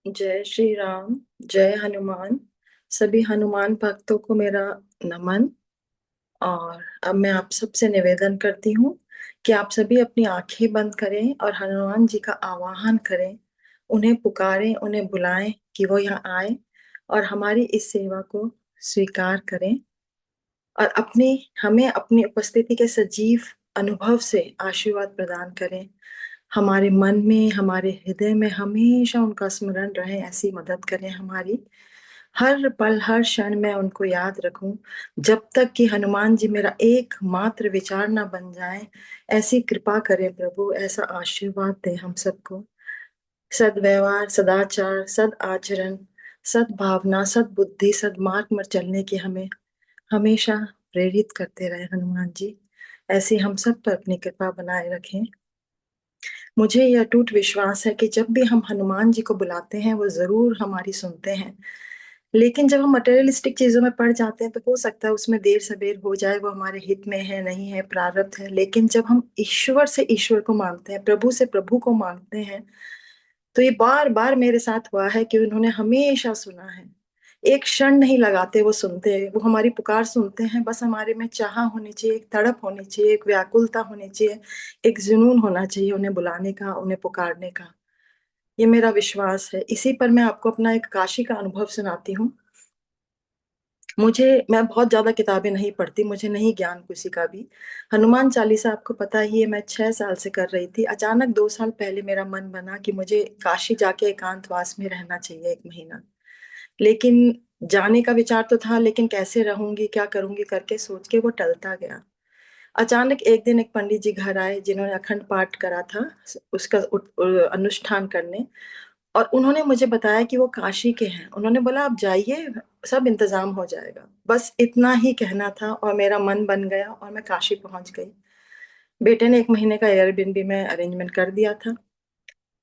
जय श्री राम। जय हनुमान। सभी हनुमान भक्तों को मेरा नमन। और अब मैं आप सबसे निवेदन करती हूँ कि आप सभी अपनी आंखें बंद करें और हनुमान जी का आवाहन करें। उन्हें पुकारें, उन्हें बुलाएं कि वो यहाँ आए और हमारी इस सेवा को स्वीकार करें और अपनी हमें अपनी उपस्थिति के सजीव अनुभव से आशीर्वाद प्रदान करें। हमारे मन में, हमारे हृदय में हमेशा उनका स्मरण रहे, ऐसी मदद करें हमारी। हर पल हर क्षण मैं उनको याद रखूं, जब तक कि हनुमान जी मेरा एकमात्र विचार ना बन जाए। ऐसी कृपा करें प्रभु, ऐसा आशीर्वाद दें हम सबको। सद्व्यवहार, सदाचार, सद आचरण, सद्भावना, सद्बुद्धि, सद्मार्ग में चलने की हमें हमेशा प्रेरित करते रहे हनुमान जी। ऐसी हम सब पर अपनी कृपा बनाए रखें। मुझे यह अटूट विश्वास है कि जब भी हम हनुमान जी को बुलाते हैं वो जरूर हमारी सुनते हैं। लेकिन जब हम मटेरियलिस्टिक चीजों में पड़ जाते हैं तो हो सकता है उसमें देर सबेर हो जाए, वो हमारे हित में है नहीं है, प्रारब्ध है। लेकिन जब हम ईश्वर से ईश्वर को मांगते हैं, प्रभु से प्रभु को मांगते हैं, तो ये बार बार मेरे साथ हुआ है कि उन्होंने हमेशा सुना है। एक क्षण नहीं लगाते, वो सुनते हैं, वो हमारी पुकार सुनते हैं। बस हमारे में चाह होनी चाहिए, एक तड़प होनी चाहिए, एक व्याकुलता होनी चाहिए, एक जुनून होना चाहिए उन्हें बुलाने का, उन्हें पुकारने का। ये मेरा विश्वास है। इसी पर मैं आपको अपना एक काशी का अनुभव सुनाती हूँ। मैं बहुत ज्यादा किताबें नहीं पढ़ती, मुझे नहीं ज्ञान किसी का भी। हनुमान चालीसा आपको पता ही है, मैं 6 साल से कर रही थी। अचानक 2 साल पहले मेरा मन बना कि मुझे काशी जाके एकांतवास में रहना चाहिए 1 महीना। लेकिन जाने का विचार तो था, लेकिन कैसे रहूंगी, क्या करूंगी करके सोच के वो टलता गया। अचानक एक दिन एक पंडित जी घर आए जिन्होंने अखंड पाठ करा था, उसका अनुष्ठान करने। और उन्होंने मुझे बताया कि वो काशी के हैं। उन्होंने बोला आप जाइए, सब इंतजाम हो जाएगा। बस इतना ही कहना था और मेरा मन बन गया और मैं काशी पहुंच गई। बेटे ने 1 महीने का एयरबीएनबी में अरेंजमेंट कर दिया था।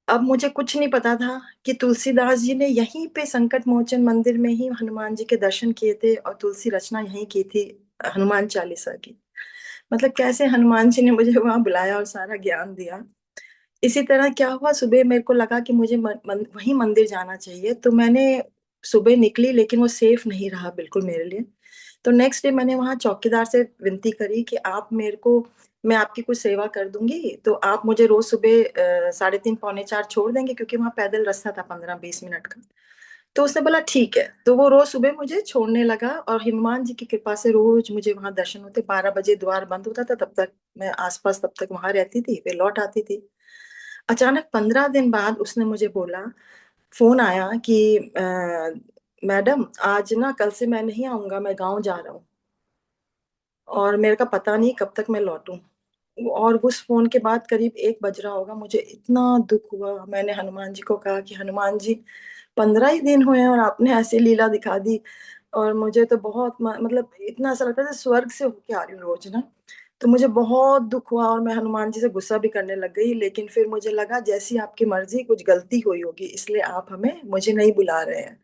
अब मुझे कुछ नहीं पता था कि तुलसीदास जी ने यहीं पे संकट मोचन मंदिर में ही हनुमान जी के दर्शन किए थे और तुलसी रचना यहीं की थी, हनुमान चालीसा की। मतलब कैसे हनुमान जी ने मुझे वहां बुलाया और सारा ज्ञान दिया। इसी तरह क्या हुआ, सुबह मेरे को लगा कि मुझे वहीं मंदिर जाना चाहिए, तो मैंने सुबह निकली, लेकिन वो सेफ नहीं रहा बिल्कुल मेरे लिए। तो नेक्स्ट डे मैंने वहां चौकीदार से विनती करी कि आप मेरे को, मैं आपकी कुछ सेवा कर दूंगी, तो आप मुझे रोज सुबह 3:30 पौने 4 छोड़ देंगे, क्योंकि वहां पैदल रास्ता था 15-20 मिनट का। तो उसने बोला ठीक है। तो वो रोज सुबह मुझे छोड़ने लगा और हनुमान जी की कृपा से रोज मुझे वहां दर्शन होते। 12 बजे द्वार बंद होता था, तब तक मैं आसपास, तब तक वहां रहती थी, फिर लौट आती थी। अचानक 15 दिन बाद उसने मुझे बोला, फोन आया कि मैडम आज ना, कल से मैं नहीं आऊंगा, मैं गांव जा रहा हूँ और मेरे का पता नहीं कब तक मैं लौटूं। और उस फोन के बाद करीब 1 बज रहा होगा, मुझे इतना दुख हुआ। मैंने हनुमान जी को कहा कि हनुमान जी, 15 ही दिन हुए हैं और आपने ऐसी लीला दिखा दी। और मुझे तो बहुत मतलब इतना ऐसा लगता है जैसे स्वर्ग से होके आ रही हूँ रोज ना। तो मुझे बहुत दुख हुआ और मैं हनुमान जी से गुस्सा भी करने लग गई। लेकिन फिर मुझे लगा जैसी आपकी मर्जी, कुछ गलती हुई होगी इसलिए आप हमें मुझे नहीं बुला रहे हैं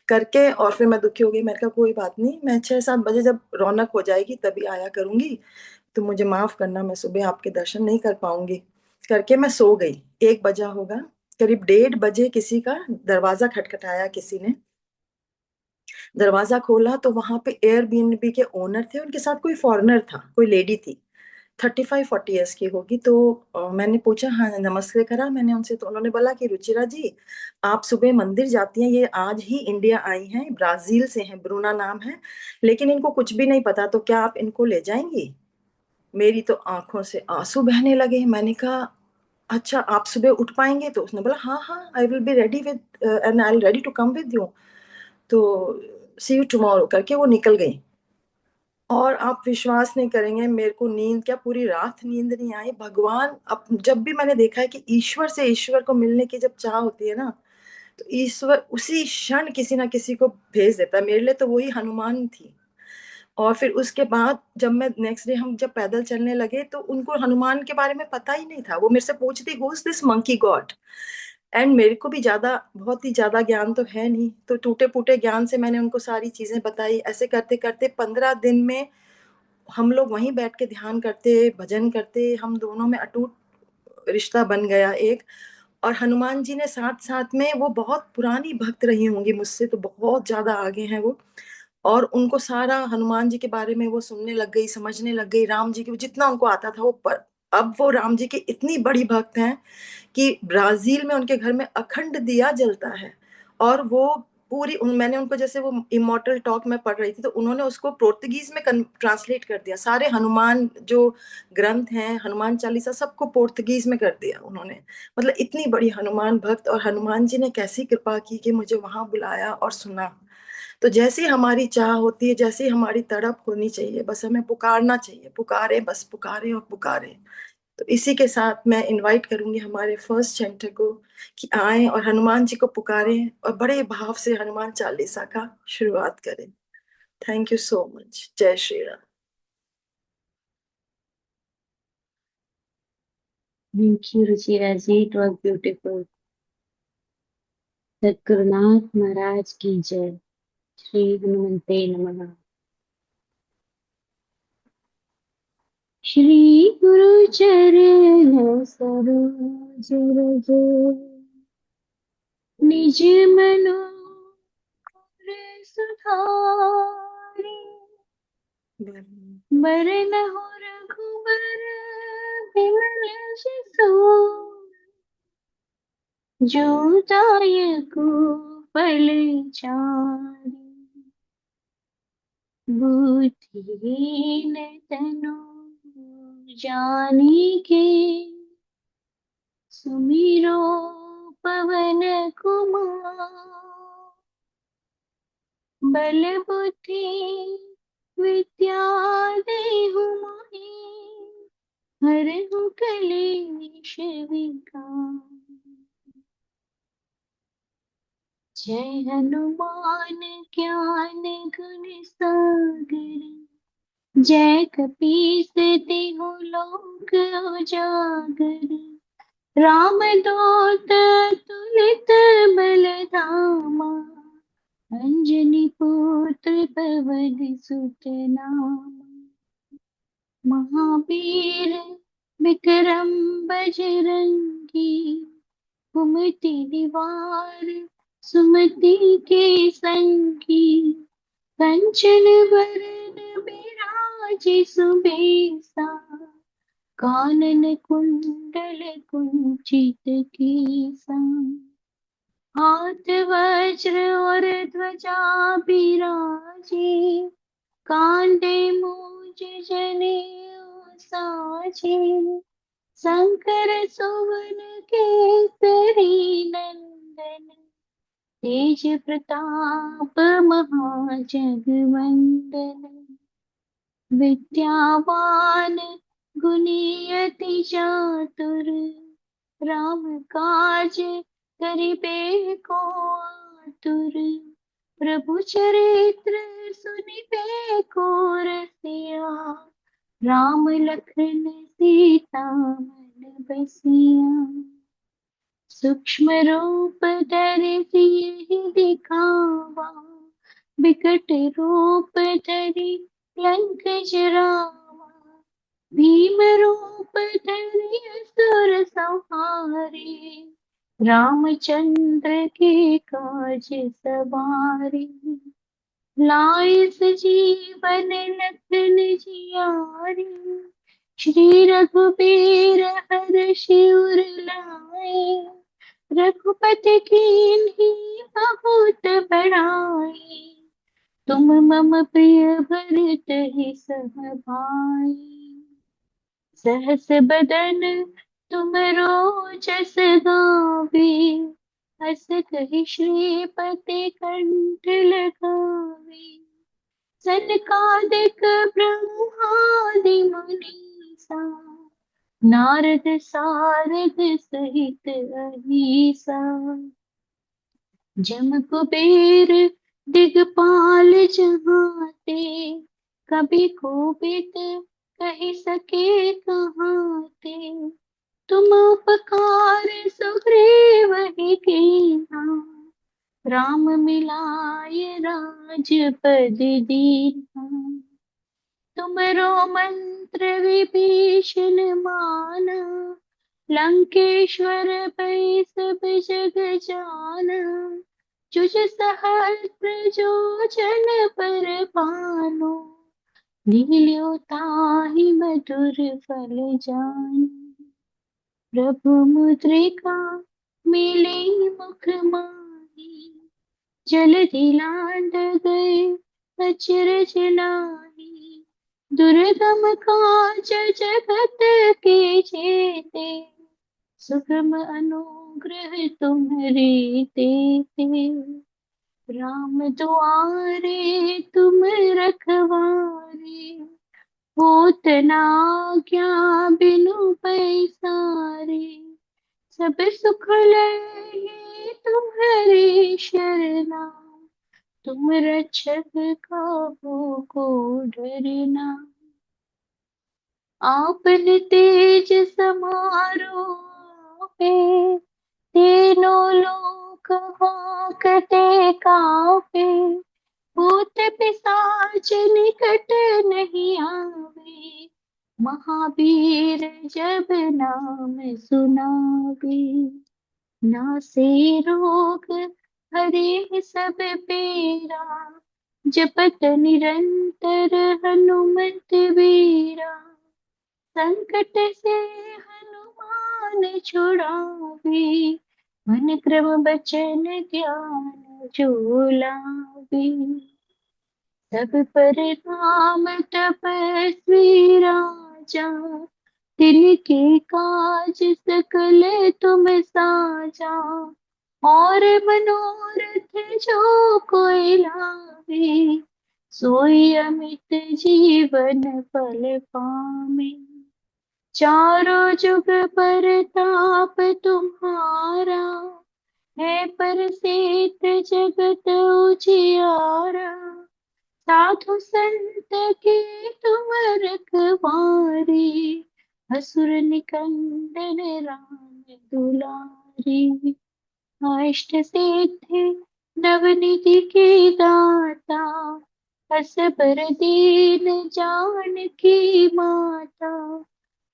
करके। और फिर मैं दुखी हो गई। मैंने कहा कोई बात नहीं, मैं 6-7 बजे जब रौनक हो जाएगी तभी आया करूंगी, तो मुझे माफ करना, मैं सुबह आपके दर्शन नहीं कर पाऊंगी करके मैं सो गई। 1 बजा होगा। करीब 1:30 बजे किसी का दरवाजा खटखटाया किसी ने। दरवाजा खोला तो वहां पे एयरबीएनबी के ओनर थे, उनके साथ कोई फॉरेनर था, कोई लेडी थी, 35-40 ईयर्स की होगी। तो मैंने पूछा, हाँ नमस्ते करा मैंने उनसे। तो उन्होंने बोला कि रुचिरा जी, आप सुबह मंदिर जाती हैं, ये आज ही इंडिया आई हैं, ब्राजील से हैं, ब्रूना नाम है, लेकिन इनको कुछ भी नहीं पता, तो क्या आप इनको ले जाएंगी? मेरी तो आंखों से आंसू बहने लगे। मैंने कहा अच्छा, आप सुबह उठ पाएंगे? तो उसने बोला हाँ हाँ, I will be ready with and I ready to come with you. तो सी यू टुमारो करके वो निकल गई। और आप विश्वास नहीं करेंगे, मेरे को नींद क्या, पूरी रात नींद नहीं आई। भगवान, अब जब भी मैंने देखा है कि ईश्वर से ईश्वर को मिलने की जब चाह होती है ना, तो ईश्वर उसी क्षण किसी ना किसी को भेज देता है। मेरे लिए तो वही हनुमान थी। और फिर उसके बाद जब मैं नेक्स्ट डे, हम जब पैदल चलने लगे, तो उनको हनुमान के बारे में पता ही नहीं था। वो मेरे से पूछती, who is this monkey God? And मेरे को भी ज्यादा, बहुत ही ज्यादा ज्ञान तो है नहीं, तो टूटे फूटे ज्ञान से मैंने उनको सारी चीजें बताई। ऐसे करते करते 15 दिन में हम लोग वहीं बैठ के ध्यान करते, भजन करते, हम दोनों में अटूट रिश्ता बन गया एक। और हनुमान जी ने साथ-साथ में, वो बहुत पुरानी भक्त रही होंगी, मुझसे तो बहुत ज़्यादा आगे हैं वो। और उनको सारा हनुमान जी के बारे में वो सुनने लग गई, समझने लग गई, राम जी के जितना उनको आता था वो अब वो राम जी की इतनी बड़ी भक्त हैं कि ब्राज़ील में उनके घर में अखंड दिया जलता है। और वो पूरी मैंने उनको, जैसे वो इमॉर्टल टॉक में पढ़ रही थी, तो उन्होंने उसको पोर्तुगीज़ में ट्रांसलेट कर दिया। सारे हनुमान जो ग्रंथ हैं, हनुमान चालीसा, सबको पोर्तुगीज़ में कर दिया उन्होंने। मतलब इतनी बड़ी हनुमान भक्त, और हनुमान जी ने कैसी कृपा की कि मुझे वहाँ बुलाया और सुना। तो जैसी हमारी चाह होती है, जैसी हमारी तड़प होनी चाहिए, बस हमें पुकारना चाहिए, पुकारे, बस पुकारे और पुकारे। तो इसी के साथ मैं इनवाइट करूंगी हमारे फर्स्ट सेंटर को कि आए और हनुमान जी को पुकारें और बड़े भाव से हनुमान चालीसा का शुरुआत करें। Thank you so much. जय Shri Ram. Thank you, Ruchira ji. It was beautiful. सद्गुरुनाथ महाराज की जय। श्री हनुमते नमः। श्री गुरु चरण सरोज रज निज मनो हृदय सुधारि। बरनहुँ रघुबर बिमल जसु, जो दायक फल चारि। बुद्धिहीन तनु जानिके, सुमिरो पवन कुमार। बल बुद्धि विद्या देहु मोहि, हरहु कलेश विकार। जय हनुमान ज्ञान गुण सागर, जय कपीस तिहु लोक उजागर। रामदूत तुलित बलधामा, अंजनी पुत्र पवन सुत नामा। महावीर विक्रम बजरंगी, कुमति निवार सुमति के संगी। कंचन वरन बिराज सुबेसा, कानन कुंडल कुंचित केसा। हाथ वज्र और ध्वजा बिराजे, कांधे मूज जनेऊ साजे। शंकर सुवन केसरी नंदन, तेज प्रताप महाजगवंदन। विद्यावान गुणी अति चातुर, राम काज करिबे को आतुर। प्रभु चरित्र सुनिबे को रसिया, राम लखन सीता मन बसिया। सूक्ष्म रूप धरि सियहि दिखावा, विकट रूप धरि लंक जरावा। भीम रूप धरि असुर संहारे, रामचंद्र के काज सवारे। लाए सजीवन लखन जियारे, श्री रघुबीर हरषि उर लाए। रघुपति कीन्ही बहुत बड़ाई, तुम मम प्रिय भरत ही सह भाई। सहस बदन तुम जस गावे, हस कहि श्रीपति कंठ लगावे। सनकादिक ब्रह्मादि मुनीसा, नारद सारद सहित अहीसा। जम कुबेर दिगपाल जहाते, कभी कोविद कहि सके कहाते। तुम उपकार सुग्रीव ही कीन्हा, राम मिलाय राजपद दीन्हा। तुमरो मंत्र विभीषण माना, लंकेश्वर पै सब जग जाना, जुज सहस्त्र जो जन पर पानो, लील्यो ताहि मधुर फल जान। प्रभु मुद्रिका मिली मुख माही, जलधि लांघ गए अचरज नाही। दुर्गम काज जगत के जेते, सुगम अनुग्रह तुम्हरे तेते। राम दुआरे तुम रखवारे, होत न आज्ञा बिनु पैसारे। सब सुख लहे तुम्हरे शरणा, तुम रक्षक काहू को डरना। आपन तेज समारो आपे, तीनों लोक हांकते कांपे। भूत पिशाच निकट नहीं आवे, महावीर जब नाम सुनावे। नासे रोग हरे सब पीरा, जपत निरंतर हनुमत वीरा। संकट से हनुमान छुड़ावे, मन क्रम बचन ध्यान जो लावे। सब पर राम तपस्वी राजा, तिनके काज सकल तुम साजा। और मनोरथ जो कोई लावे, सोई अमित जीवन फल पावे। चारों जुग परताप तुम्हारा, है परसिद्ध जगत उजियारा। साधु संत के तुम रखवारे, असुर निकंदन राम दुलारी। अष्ट सिद्धि नवनिधि के दाता, असबर दीन जानकी माता।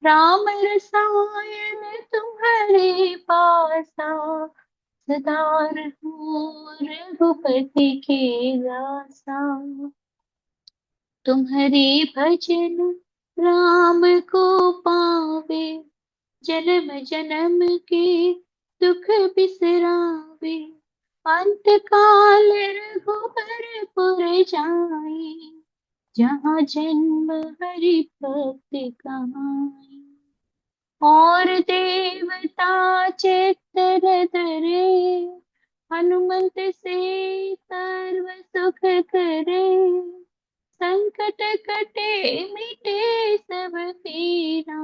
राम रसायन तुम्हारे पासा, सदा रहो रघुपति के दासा। तुम्हारी भजन राम को पावे, जन्म जन्म के दुख बिसरावे। अंत काल रघुबर पुर जाई, जहाँ जन्म हरि भक्त कहाई। और देवता चित्तर धरे, हनुमंत से सर्व सुख करे। संकट कटे मिटे सब पीरा,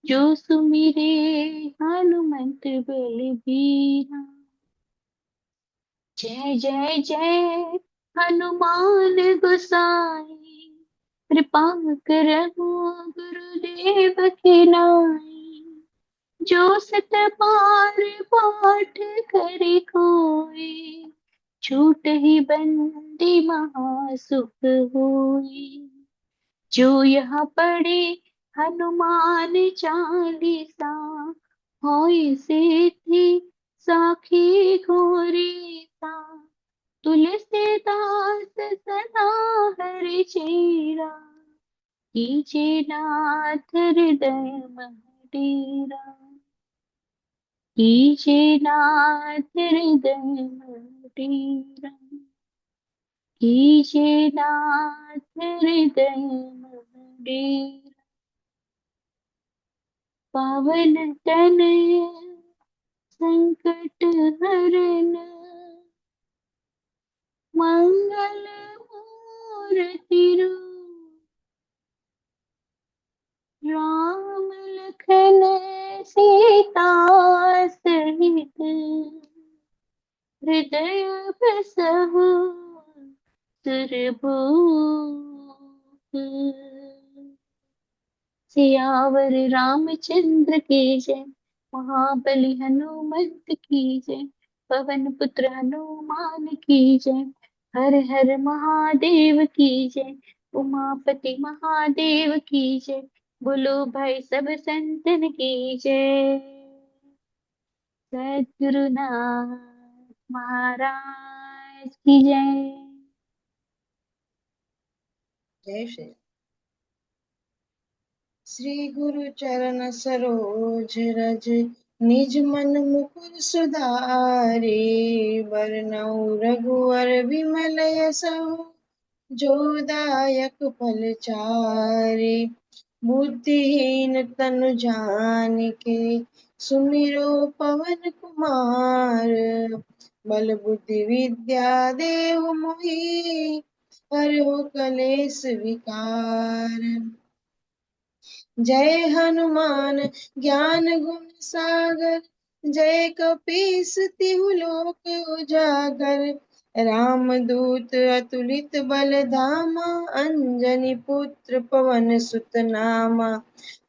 जो सुमिरे हनुमंत बलबीरा। जय जय जय हनुमान गोसाई, कृपा करहु गुरुदेव की नाई। जो सत बार पाठ करे कोई, छूट ही बंदी महासुख होई। जो यहाँ पढ़े हनुमान चालीसा, होई सिद्धि साखी घोरी सा। तुलसीदास सदा हरि चेरा, कीजे नाथ हृदय मह डेरा। कीजे नाथ हृदय मह डेरा, कीजे नाथ हृदय मह डेरा। पावन तनय संकट हरन, मंगल मूर्ति रूप। राम लखन सीता सहित, हृदय बसहु सुरभूप। सियावर रामचंद्र की जय, महाबली हनुमंत की जय। पवन पुत्र हनुमान की जय, हर हर महादेव की जय। उमापति महादेव की जय, बोलो भाई सब संतन की जय। सद्गुरुनाथ महाराज की जय। जय श्री गुरु चरण सरोज रज, निज मन मुकुर सुधारे। बरनउँ रघुवर विमल यशु, जो दायक फल चारे। बुद्धिहीन तनु जानिके, सुमिरो पवन कुमार। बल बुद्धि विद्या देहु मोहि, हरहु कलेस विकार। जय हनुमान ज्ञान गुण सागर, जय कपीस तिहु लोक उजागर। रामदूत अतुलित बल धामा, अंजनी पुत्र पवन सुत नामा।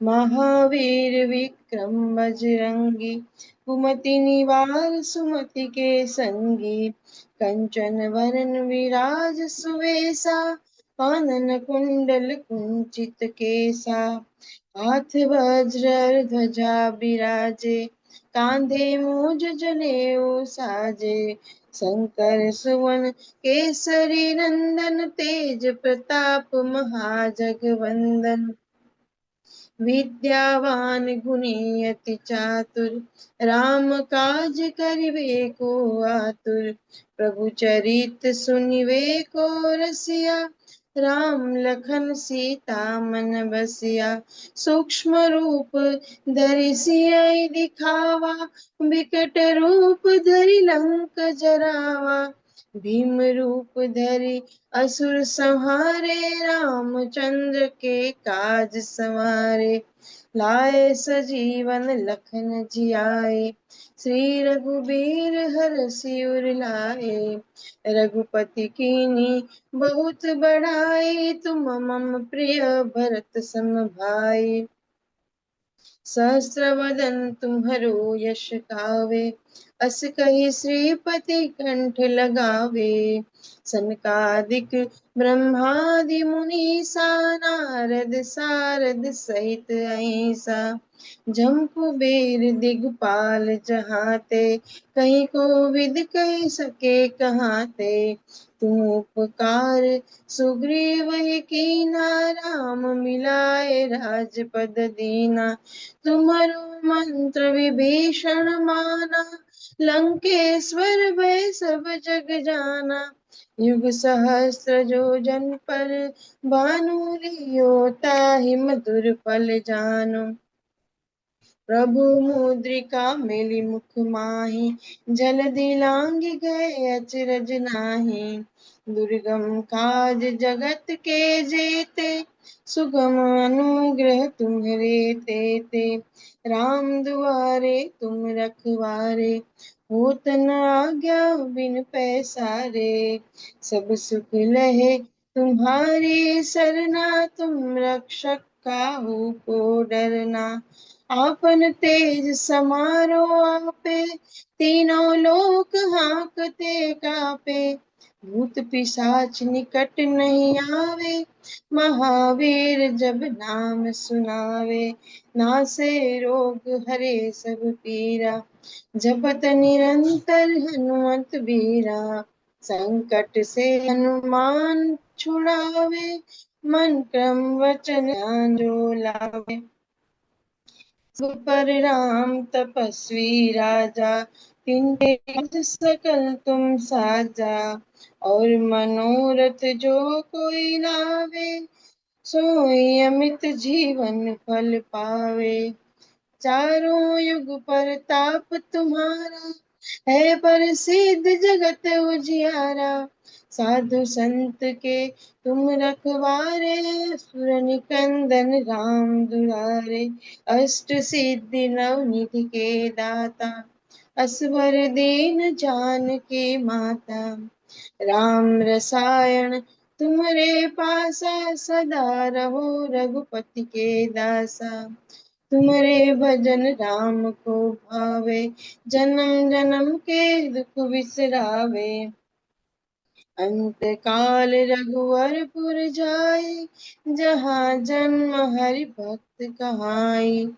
महावीर विक्रम बजरंगी, कुमति निवार सुमति के संगी। कंचन वरन विराज सुवेशा, कानन कुंडल कुंचित केसा। हाथ वज्र ध्वजा बिराजे, कांधे मूज जनेऊ साजे। शंकर सुवन केसरी नंदन, तेज प्रताप महाजगवंदन। विद्यावान गुणी अति चातुर, राम काज करिबे को आतुर। प्रभु चरित सुनिबे को रसिया, राम लखन सीता मन बसिया। सूक्ष्म रूप धरि सियहि दिखावा, विकट रूप धरि लंक जरावा। भीम रूप धरि असुर संहारे, रामचंद्र के काज सवारे। लाए सजीवन लखन जियाए, श्री रघुबीर हरषि उर लाए। रघुपति कीन्ही बहुत बड़ाई, तुम मम प्रिय भरत सम भाई। सहस्र वदन तुम्हरो यश गावे, अस कहि श्रीपति कंठ लगावे। सनकादिक ब्रह्मादि मुनीसा, नारद सारद सहित अहिसा। जम कुबेर दिगपाल जहाते, कहीं कोविद कहि सके कहाते। तुम उपकार सुग्रीव ही कीना, राम मिलाए राजपद दीना। तुम्हारो मंत्र विभीषण माना, लंकेश्वर भय सब जग जाना। युग सहस्त्र जो जन पर भानु, लियो ताहि मधुर फल जानु। प्रभु मुद्रिका मेली मुख माहि, जलधि लांघि गए अचरज नाही। दुर्गम काज जगत के जेते, सुगम अनुग्रह तुम्हरे तेते। राम दुआरे तुम रखवारे, होत न आज्ञा बिन पैसारे। सब सुख लहे तुम्हारी सरना, तुम रक्षक काहू को डरना। आपन तेज समारो आपे, तीनों लोक हांकते कापे। भूत पिशाच निकट नहीं आवे, महावीर जब नाम सुनावे। नासे रोग हरे सब पीरा, जपत निरंतर हनुमत बीरा। संकट से हनुमान छुड़ावे, मन क्रम वचन ध्यान जो लावे। पर राम तपस्वी राजा, तिनके काज सकल तुम साजा। और मनोरथ जो कोई लावे, सोई अमित जीवन फल पावे। चारों युग परताप तुम्हारा, है प्रसिद्ध जगत उजियारा। साधु संत के तुम रखवारे, असुर निकंदन राम दुलारे। अष्ट सिद्धि नव निधि के दाता, असवर दीन जानकी माता। राम रसायन तुम्हारे पासा, सदा रहो रघुपति के दासा। तुम्हारे भजन राम को भावे, जन्म जन्म के दुख बिसरावे। अंत काल रघुवरपुर जाई, जहाँ जन्म हरि भक्त कहाई।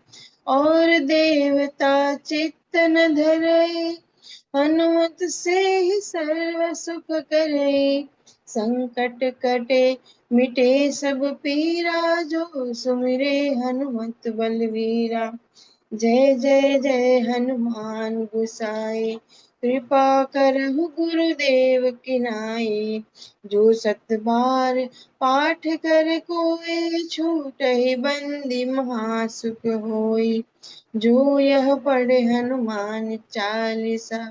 और देवता चित्त न धरई, हनुमत से ही सर्व सुख करई। संकट कटे मिटे सब पीरा, जो सुमिरे हनुमत बलवीरा। जय जय जय हनुमान गोसाई, कृपा करहु गुरुदेव की नाई। जो सत बार पाठ कर कोई, छूटहि बंदी महासुख होई। जो यह पढ़े हनुमान चालीसा,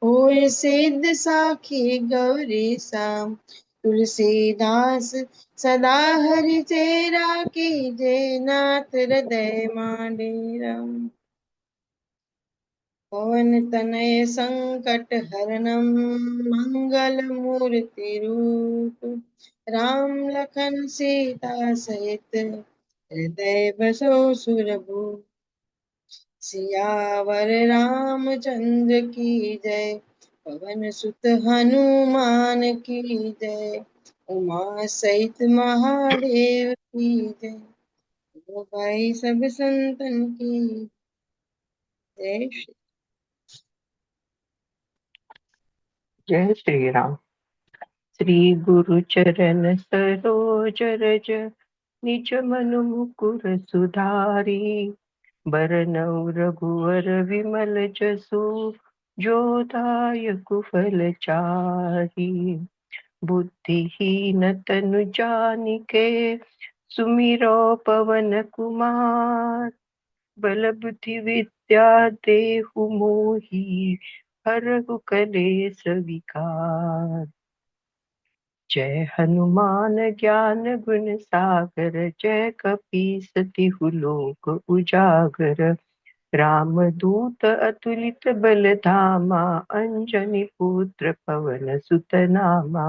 होय सिद्ध साखी गौरीसा। तुलसीदास सदा हरि चेरा, कीजे नाथ हृदय डेरा। पवन तनय संकट हरणम, मंगल मूर्ति रूप। राम लखन सीता सहित, हृदय बसो सुरभूप। सियावर रामचंद्र की जय, पवन सुत हनुमान की जय। उमा सहित महादेव की जय, तो भाई सब संतन की जय। जय श्री राम। श्री गुरु चरण सरोज रज, निज मन मुकुर सुधारी। बरनउँ रघुवर विमल जसु, जो दायक फलचारी। बुद्धिहीन तनु जानिके, सुमिरो पवन कुमार। बल बुद्धि विद्या देहु मोहि, हरहु कलेस विकार। जय हनुमान ज्ञान गुण सागर, जय कपीस तिहु लोक उजागर। राम दूत अतुलित बल धामा, अंजनी पुत्र पवन सुत नामा।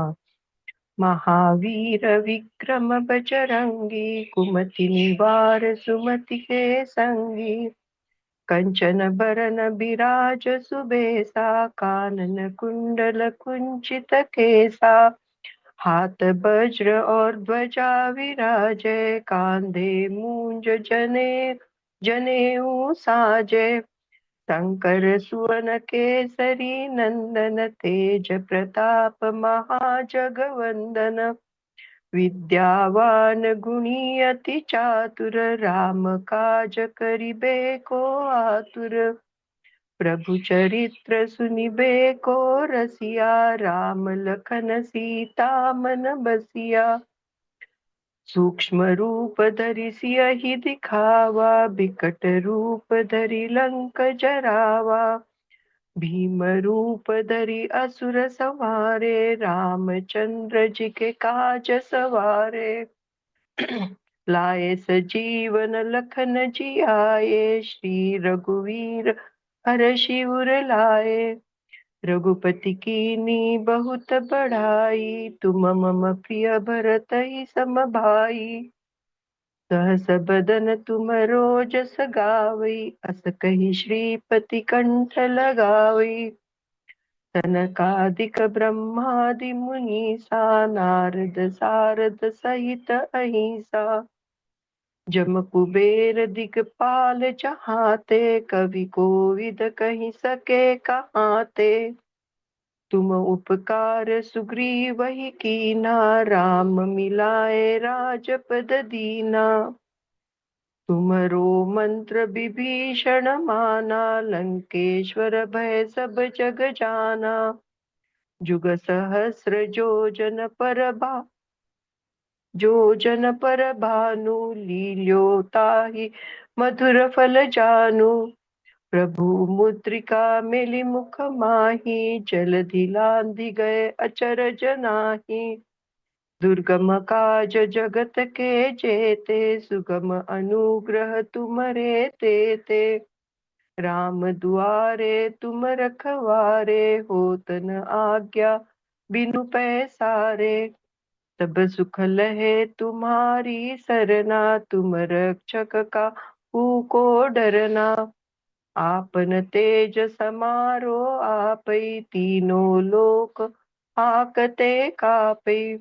महावीर विक्रम बजरंगी, कुमति निवार सुमति के संगी। कंचन बरन बिराज सुबेसा, कानन कुंडल कुंचित केसा। हाथ वज्र और ध्वजा विराजय, कांधे मूंज जनेऊ साजय। शंकर सुवन केसरी नंदन, तेज प्रताप महाजगवंदन। विद्यावान गुणी अति चातुर, राम काज करिबे को आतुर। प्रभु चरित्र सुनिबे को रसिया, राम लखन सीता मन बसिया। सूक्ष्म रूप धरि सियहि दिखावा, बिकट रूप धरि लंक जरावा। भीम रूप धरि असुर संहारे, रामचंद्र जी के काज सवारे। लाए सजीवन लखन जियाए, श्री रघुवीर हरषि उर लाए। रघुपति कीन्ही बहुत बड़ाई, तुम मम प्रिय भरतहि सम भाई। सहस बदन तुम रोजस गावई, अस कहि श्रीपति कंठ लगावई। सनकादिक ब्रह्मादि मुनीसा, नारद सारद सहित अहिंसा। जम कुबेर दिगपाल चहाते, कवि कोविद कहि सके कहाते। तुम उपकार सुग्रीवहि कीना, राम मिलाए राजपद दीना। तुमरो मंत्र विभीषण माना, लंकेश्वर भय सब जग जाना। जुग सहस्र जोजन पर भानु, लील्यो ताहि मधुर फल जानु। प्रभु मुद्रिका मेलि मुख माहि, जलधि लांघि गए अचरज नाही। दुर्गम काज जगत के जेते, सुगम अनुग्रह तुमरे तेते। राम दुआरे तुम रखवारे, होत न आज्ञा बिनु पैसारे। सब सुख लहे तुम्हारी सरना, तुम रक्षक काहू को डरना। आपन तेज समारो आपै, तीनों लोक हाकते कापै।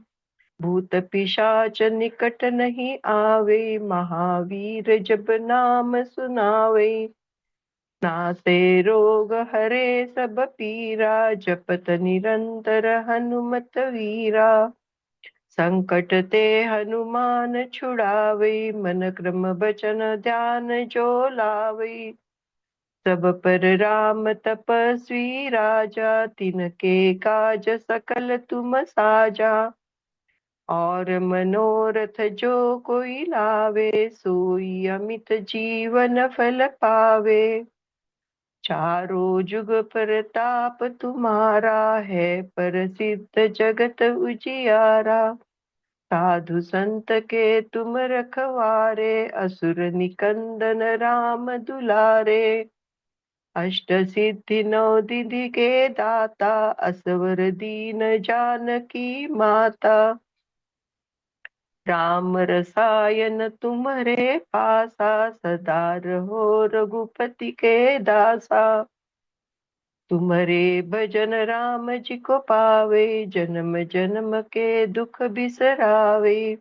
भूत पिशाच निकट नहीं आवे, महावीर जब नाम सुनावे। नासे रोग हरे सब पीरा, जपत निरंतर हनुमत वीरा। संकट ते हनुमान छुड़ावे, मन क्रम बचन ध्यान जो लावे। सब पर राम तपस्वी राजा, तिनके काज सकल तुम साजा। और मनोरथ जो कोई लावे, सोई अमित जीवन फल पावे। चारों जुग प्रताप तुम्हारा है, प्रसिद्ध जगत उजियारा। साधु संत के तुम रखवारे, असुर निकंदन राम दुलारे। अष्ट सिद्धि नौ निधि के दाता, असवर दीन जानकी माता। राम रसायन तुम्हारे पासा, सदा रहो रघुपति के दासा। तुम्हारे भजन राम जी को पावे, जन्म जन्म के दुख बिसरावे।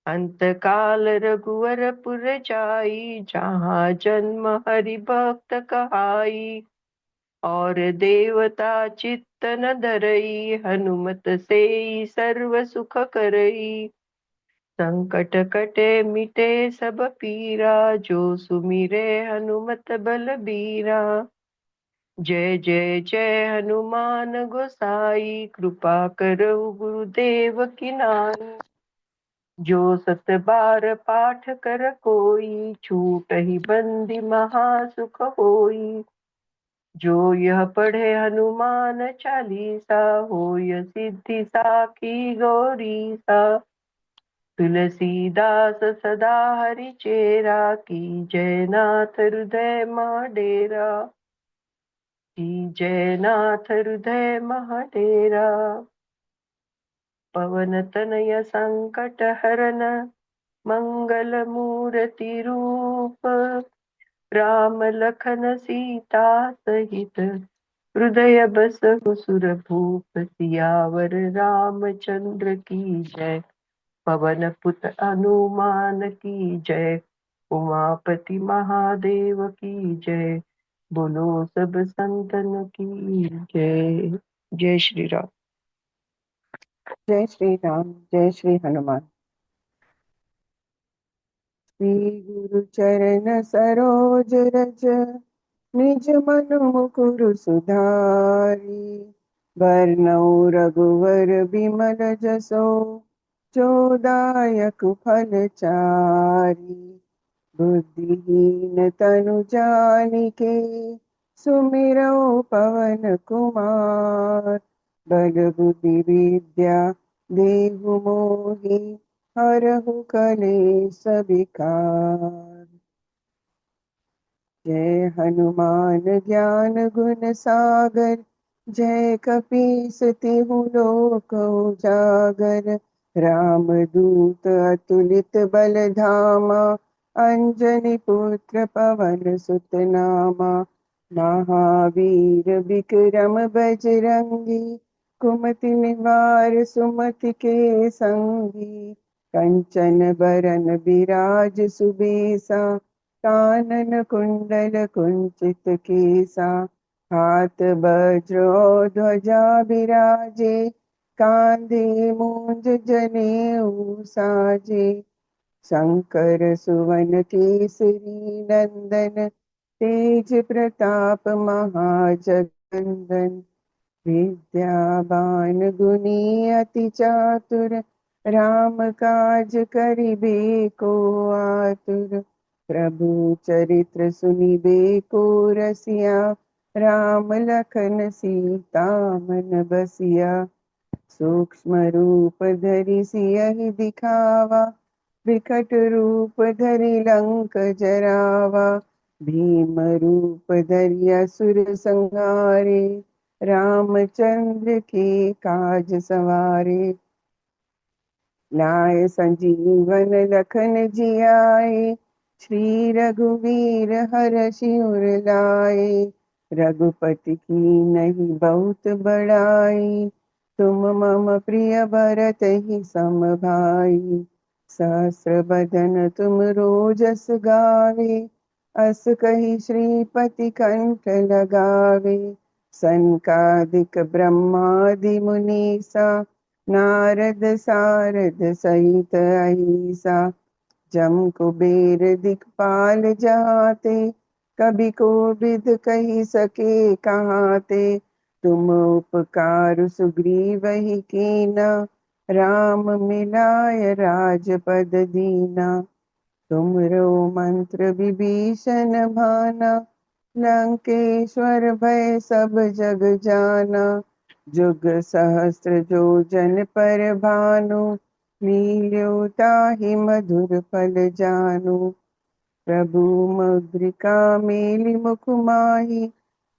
अंत काल रघुवर पुर जाई, जहाँ जन्म हरि भक्त कहाई। और देवता चित्त न धरई, हनुमत से सर्व सुख करई। संकट कटे मिटे सब पीरा, जो सुमिरे हनुमत बलबीरा। जय जय जय हनुमान गोसाई, कृपा करो गुरुदेव की नाई। जो सत बार पाठ कर कोई, छूट ही बंदी महासुख होई। जो यह पढ़े हनुमान चालीसा, होय सिद्धि साखी गौरी सा। तुलसीदास सदा हरि चेरा, की जय नाथ हृदय डेरा। की जय नाथ हृदय डेरा। पवन तनय संकट हरन, मंगल मूर्ति रूप। राम लखन सीता सहित, हृदय बसहु सुरभूप। सियावर रामचंद्र की जय, पवन पुत हनुमान की जय। उमापति महादेव की जय, बोलो सब संतन की जय। जय श्री राम। जय श्री राम, जय श्री हनुमान। श्री गुरु चरण सरोज रज, निज मन मुकुर सुधारी। बरनउँ रघुवर बिमल जसो, जो दायक फल चारि। बुद्धिहीन तनु जानिके, सुमिरौ पवन कुमार। बल बुद्धि विद्या देहु मोहि, हरहु कलेस विकार। जय हनुमान ज्ञान गुण सागर, जय कपीस तिहु लोक उजागर। राम दूत अतुलित बल धामा, अंजनी पुत्र पवन सुत नामा। महावीर विक्रम बजरंगी, कुमति निवार सुमति के संगी। कंचन बरन बिराज सुबेसा, कानन कुंडल कुंचित केसा। हाथ वज्र और ध्वजा बिराजे, कांधे मूंज जनेऊ साजे। शंकर सुवन केसरी नंदन, तेज प्रताप महाजगंदन। विद्यावान गुणी अति चातुर, राम काज करिबे को आतुर। प्रभु चरित्र सुनिबे को रसिया, राम लखन सीता मन बसिया। सूक्ष्म रूप धरि सियहि दिखावा, विकट रूप धरि लंक जरावा। भीम रूप धरि असुर संहारे, रामचंद्र के काज सवारे। लाए संजीवन लखन जियाए, श्री रघुवीर हरषि उर लाए। रघुपति की नहीं बहुत बड़ाई, तुम मम प्रिय भरत ही सम भाई। सहस्र बदन तुम रोजस गावे। अस कही श्रीपति कंठ लगावे। सनकादिक ब्रह्मादि मुनीसा। नारद सारद सहित अहिसा। जम कुबेर दिखपाल जहाते। कभी को विद कही सके कहाते। तुम उपकार सुग्रीव ही कीना। राम मिलाय राजपद दीना। तुमरो मंत्र विभीषण भाना। लंकेश्वर भय सब जग जाना। जुग सहस्त्र जो जन पर भानु। लील्यो ताहि मधुर फल जानु। प्रभु मुद्रिका मेलि मुख माहि।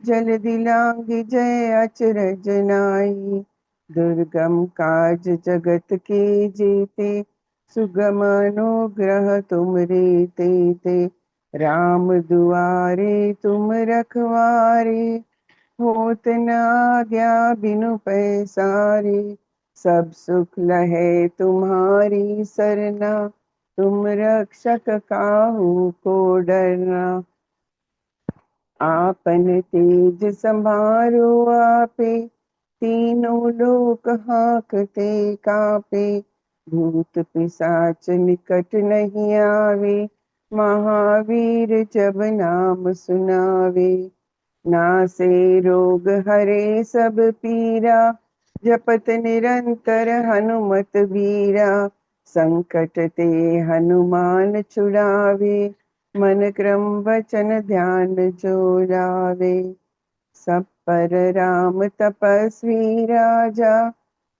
जल दिलांग जय अचरज नाहि। दुर्गम काज जगत के जेते। सुगम अनुग्रह तुमरे तेते। राम दुआरे तुम रखवारे। होत न आज्ञा बिनु पैसारे। सब सुख लहे तुम्हारी सरना। तुम रक्षक काहू को डरना। आपन तेज संभारो आपे। तीनों लोक हांकते कापे। भूत पिशाच निकट नहीं आवे। महावीर जब नाम सुनावे। नासे रोग हरे सब पीरा। जपत निरंतर हनुमत बीरा। संकट ते हनुमान छुड़ावे। मन क्रम वचन ध्यान जो लावे। सब पर राम तपस्वी राजा।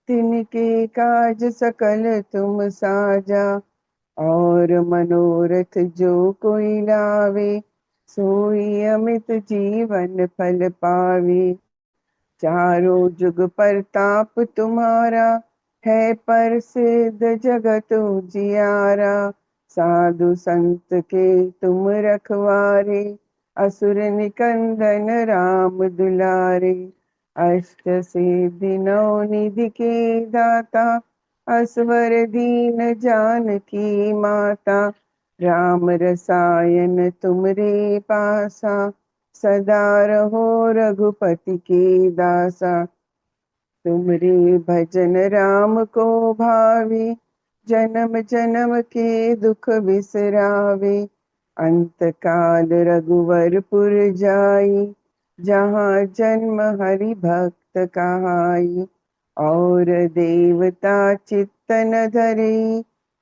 तिनके काज सकल तुम साजा। और मनोरथ जो कोई लावे। सोई अमित जीवन फल पावे। चारों जुग परताप तुम्हारा। है प्रसिद्ध जगत उजियारा। साधु संत के तुम रखवारे। असुर निकंदन राम दुलारे। अष्ट सिद्धि नौ निधि के दाता। असवर दीन जानकी माता। राम रसायन तुमरे पासा। सदा रहो रघुपति के दासा। तुमरे भजन राम को भावे। जन्म जन्म के दुख बिसरावे। अंत काल रघुवरपुर जाई। जहाँ जन्म हरि भक्त कहाई। और देवता चित्तन धरे।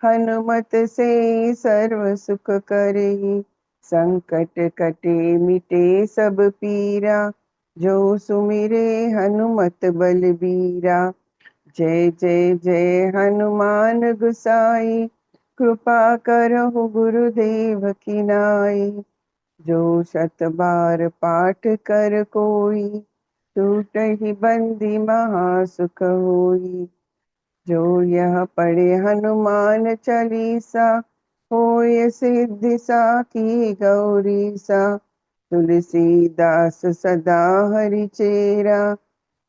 हनुमत से सर्व सुख करे। संकट कटे मिटे सब पीरा। जो सुमिरे हनुमत बलबीरा। जय जय जय हनुमान गुसाई। कृपा करहु गुरुदेव की नाई। जो शत बार पाठ कर कोई। टूटहि बंदी महासुख होई। जो यह पढ़े हनुमान चालीसा। होय सिद्धि साखी गौरीसा। तुलसीदास सदा हरि चेरा।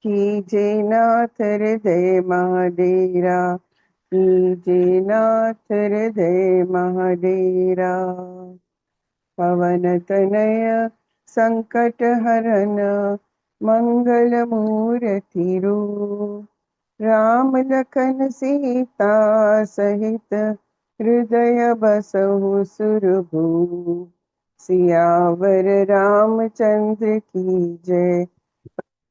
कीजे नाथ हृदय महाडेरा। कीजे नाथ हृदय महाडेरा। पवन तनय संकट हरन। मंगल मूर्ति रूप। राम लखन सीता सहित। हृदय बसहु सुरभूप। सियावर रामचंद्र की जय।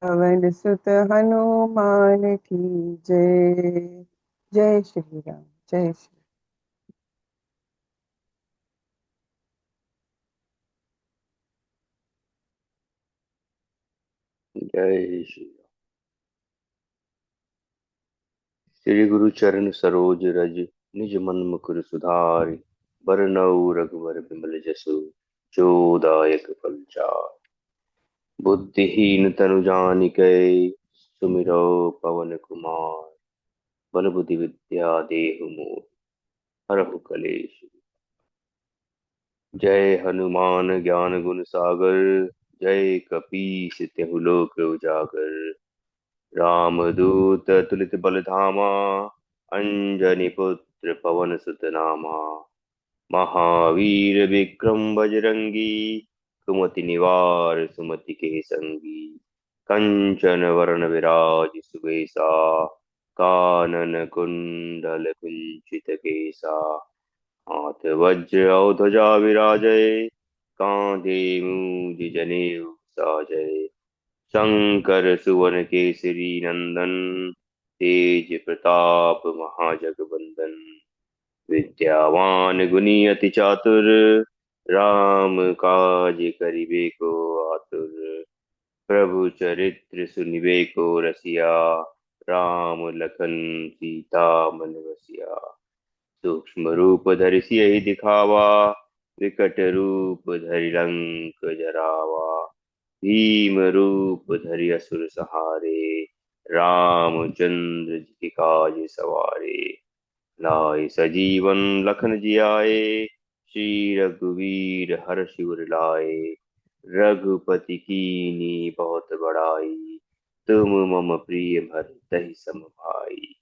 पवन सुत हनुमान की जय। जय श्री राम जय श्री। जय श्री राम। श्री गुरु चरण सरोज रज। निज मन मुकुर सुधारि। बरनउँ रघुवर बिमल जसु। जो दायक फल चारि। बुद्धिहीन तनु जानिकै। सुमिरौ पवन कुमार। बल बुद्धि विद्या देहु मोहि। हरहु कलेश। जय हनुमान ज्ञान गुण सागर। जय कपीस तिहु लोक उजागर। रामदूत तुलित बलधामा अंजनी पुत्र पवन सुत नामा। महावीर विक्रम बजरंगी कुमति निवार सुमति के संगी। कंचन वरण विराज सुबेसा कानन कुंडल कुंचित केसा। हाथ वज्र और ध्वजा विराजय कांधे मूज जनेऊ साजय। शंकर सुवन केसरी नंदन तेज प्रताप महाजगवंदन। विद्यावान गुणी अति चातुर राम काज करिबे को आतुर। प्रभु चरित्र सुनिबे को रसिया राम लखन सीता मन बसिया। सूक्ष्म रूप धरि सियहि दिखावा विकट रूप धरि लंक जरावा। भीम रूप धरि असुर सहारे रामचंद्र जी के काज सवारे। लाए सजीवन लखन जियाए श्री रघुवीर हर्ष उर लाए। रघुपति कीनी बहुत बड़ाई तुम मम प्रिय भरतहि सम भाई।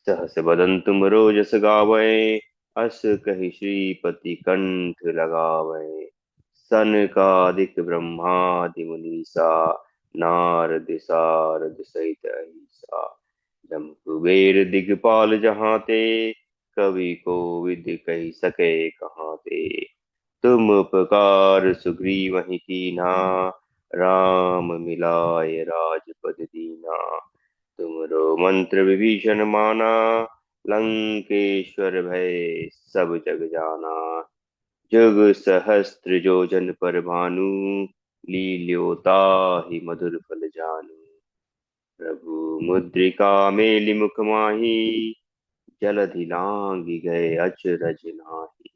सहस बदन तुम रोजस गावै अस कहि श्रीपति कंठ लगावै। सनकादिक ब्रह्मादि मुनीसा नारद सारद सहित अहिसा। जम कुबेर दिगपाल जहाँ ते कवि कोविद कही सके कहाँ ते। तुम उपकार सुग्रीवहि कीन्हा राम मिलाय राजपद दीना। तुमरो मंत्र विभीषण माना लंकेश्वर भय सब जग जाना। जुग सहस्त्र जो जन पर भानु लील्योता ही मधुर फल जानू। प्रभु मुद्रिका मेलि मुख माही जलधि लांघि गए अचरज नाही।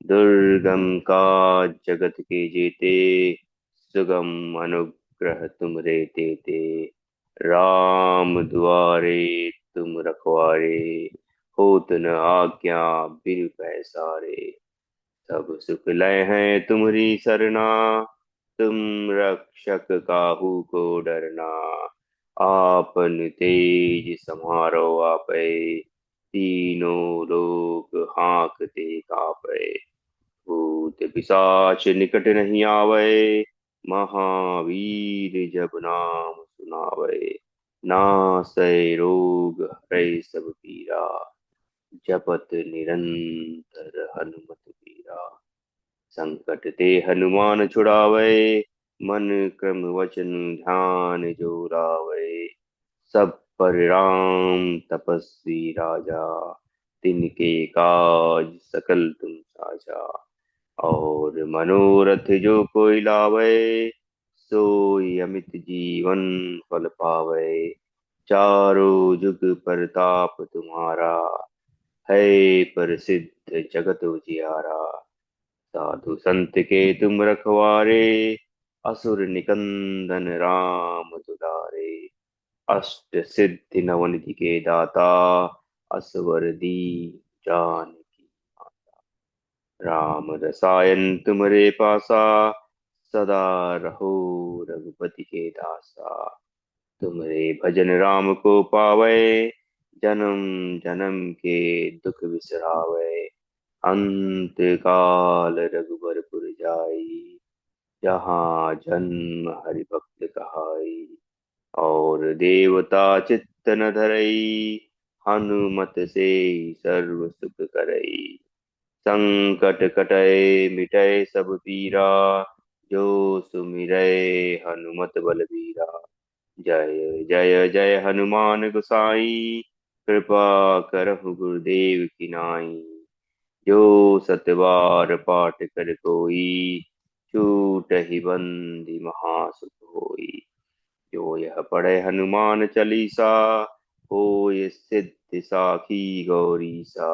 दुर्गम काज जगत के जेते सुगम अनुग्रह तुम रे तेते। राम दुआरे तुम रखवारे होत न आज्ञा बिनु पैसारे। सब सुख लय हैं तुम्हरी सरना तुम रक्षक काहू को डरना। आपन तेज समारो आपै तीनों लोक हांकते कापै। भूत पिशाच निकट नहीं आवे महावीर जब नाम सुनावे। नासै रोग हरै सब पीरा जपत निरंतर हनुमत पीरा। संकट ते हनुमान छुड़ावे मन क्रम वचन ध्यान जो लावे। सब पर राम तपस्वी राजा तिनके काज सकल तुम साजा। और मनोरथ जो कोई लावे सोई अमित जीवन फल पावे। चारों जुग परताप तुम्हारा है प्रसिद्ध जगत उजियारा। साधु संत के तुम रखवारे असुर निकंदन राम दुलारे। अष्ट सिद्धि नवनिधि के दाता असवर दीन जानकी। राम रसायन तुमरे पासा सदा रहो रघुपति के दासा। तुमरे भजन राम को पावै जन्म जन्म के दुख बिसरावै। अंत काल रघुबरपुर जाई जहाँ जन्म हरि भक्त कहाई। और देवता चित्त न धरई हनुमत से सर्व सुख करई। संकट कटै मिटै सब पीरा जो सुमिरै हनुमत बलबीरा। जय जय जय हनुमान गोसाई कृपा करहु गुरुदेव की नाई। जो सत बार पाठ कर कोई छूटहि बंदी महासुख होई। जो यह पढ़े हनुमान चालीसा होय सिद्धि साखी गौरीसा।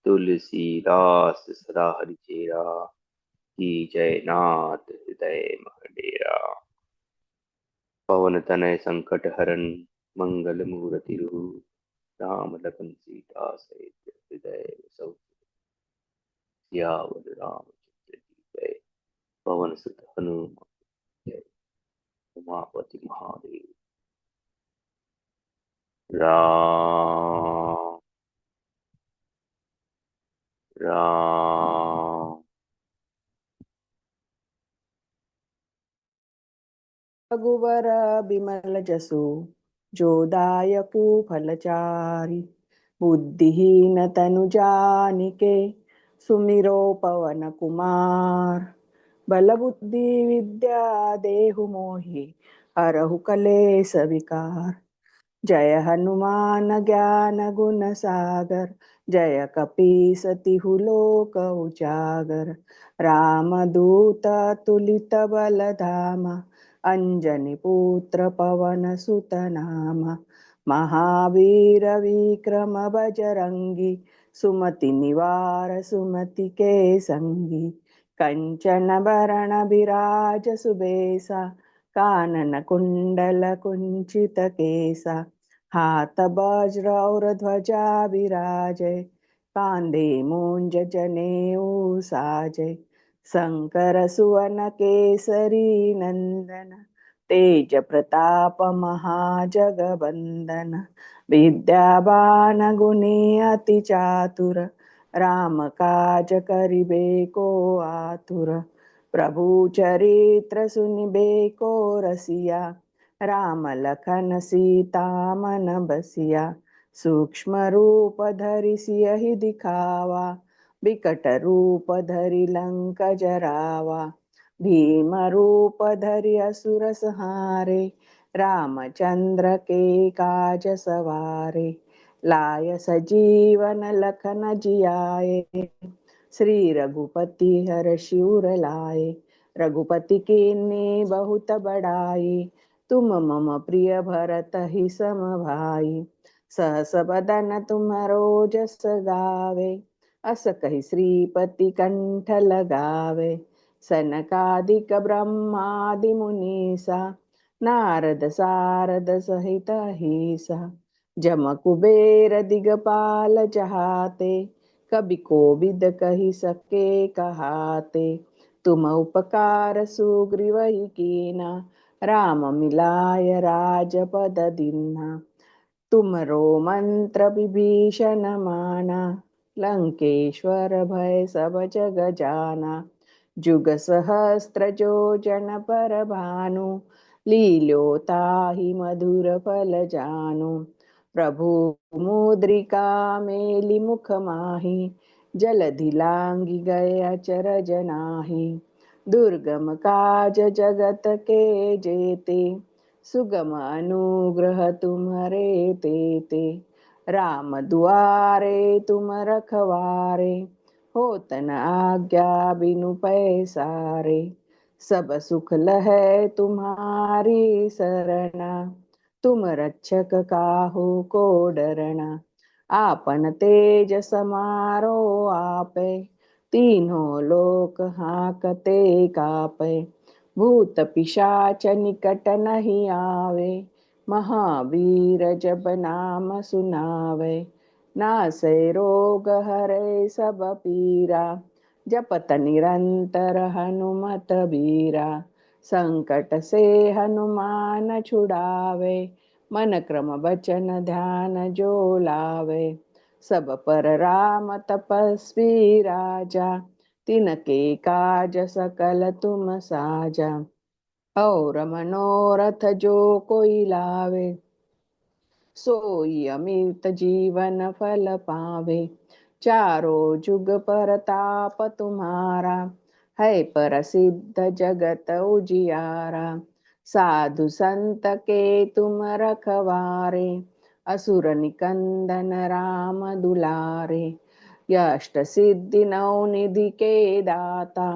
तुलसीदास सदा हरिचेरा की जय नाथ हृदय महडेरा। पवन तनय संकट हरन मंगल मूर्ति रूप राम लखन सीता सहित हृदय सब। सियावर रामचंद्र की जय। पवन सुत हनुमान जय। उमापति महादेव राम राम। रघुवर बिमल जसु जो दायकु फलचारि। बुद्धिहीन तनु जानिके सुमिरो पवन कुमार। बल बुद्धि विद्या देहु मोहि हरहु कलेस विकार। जय हनुमान ज्ञान गुण सागर जय कपीसतिहु लोक उजागर। रामदूत तुलित बल धामा अंजनी पुत्र पवन सुत नामा। महावीर विक्रम बजरंगी सुमति निवार सुमति के संगी। कंचन बरण विराज सुबेसा कानन कुंडल कुंचित केसा। हाथ वज्र और ध्वजा विराजय कांधे मूंज जनेऊ साजय। शंकर सुवन केसरी नंदन तेज प्रताप महाजगबंदन। विद्यावान गुणी अति चातुर राम काज करिबे को आतुर। प्रभु चरित्र सुनिबे को रसिया राम लखन सीता मन बसिया। सूक्ष्म रूप धरि सियहि दिखावा विकट रूप धरि लंक जरावा। भीम रूप धरि असुर संहारे रामचंद्र के काज सवारे। लाय सजीवन लखन जियाए श्री रघुपति हर शिवर लाए। रघुपति कीन्ही बहुत बड़ाई तुम मम प्रिय भरत ही सम भाई। सहस बदन तुमरो जस गावे अस कहि श्रीपति कंठ लगावे। सनकादिक ब्रह्मादि मुनीसा नारद सारद सहित अहिसा। जम कुबेर दिगपाल चहाते कबि कोबिद कहि सके कहाते। तुम उपकार सुग्रीव कीना राम मिलाय राजपद दीन्हा। तुमरो मंत्र विभीषण माना लंकेश्वर भय सब जग जाना। जुग सहस्त्र जो जन पर भानु लील्यो ताहि मधुर फल जानु। प्रभु मुद्रिका मेलि मुख माहि जलधि लांघि गए अचरज नाही। दुर्गम काज जगत के जेते सुगम अनुग्रह तुम्हारे तेते। राम दुआरे तुम रखवारे होत न आज्ञा बिनु पैसारे। सब सुख लहै तुम्हारी सरना तुम रक्षक काहू को डरना। आपन तेज समारो आपे तीनों लोक हाकते कापे। भूत पिशाच निकट नहीं आवे महावीर जब नाम सुनावे। नासै रोग हरै सब पीरा जपत निरंतर हनुमत बीरा। संकट से हनुमान छुड़ावे मन क्रम वचन ध्यान जो लावे। सब पर राम तपस्वी राजा तिनके काज सकल तुम साजा। और मनोरथ जो कोई लावे सोई अमित जीवन फल पावे। चारों जुग परताप तुम्हारा है प्रसिद्ध जगत उजियारा। साधु संत के तुम रखवारे असुर निकंदन राम दुलारे। यष्ट सिद्धि नौ निधि के दाता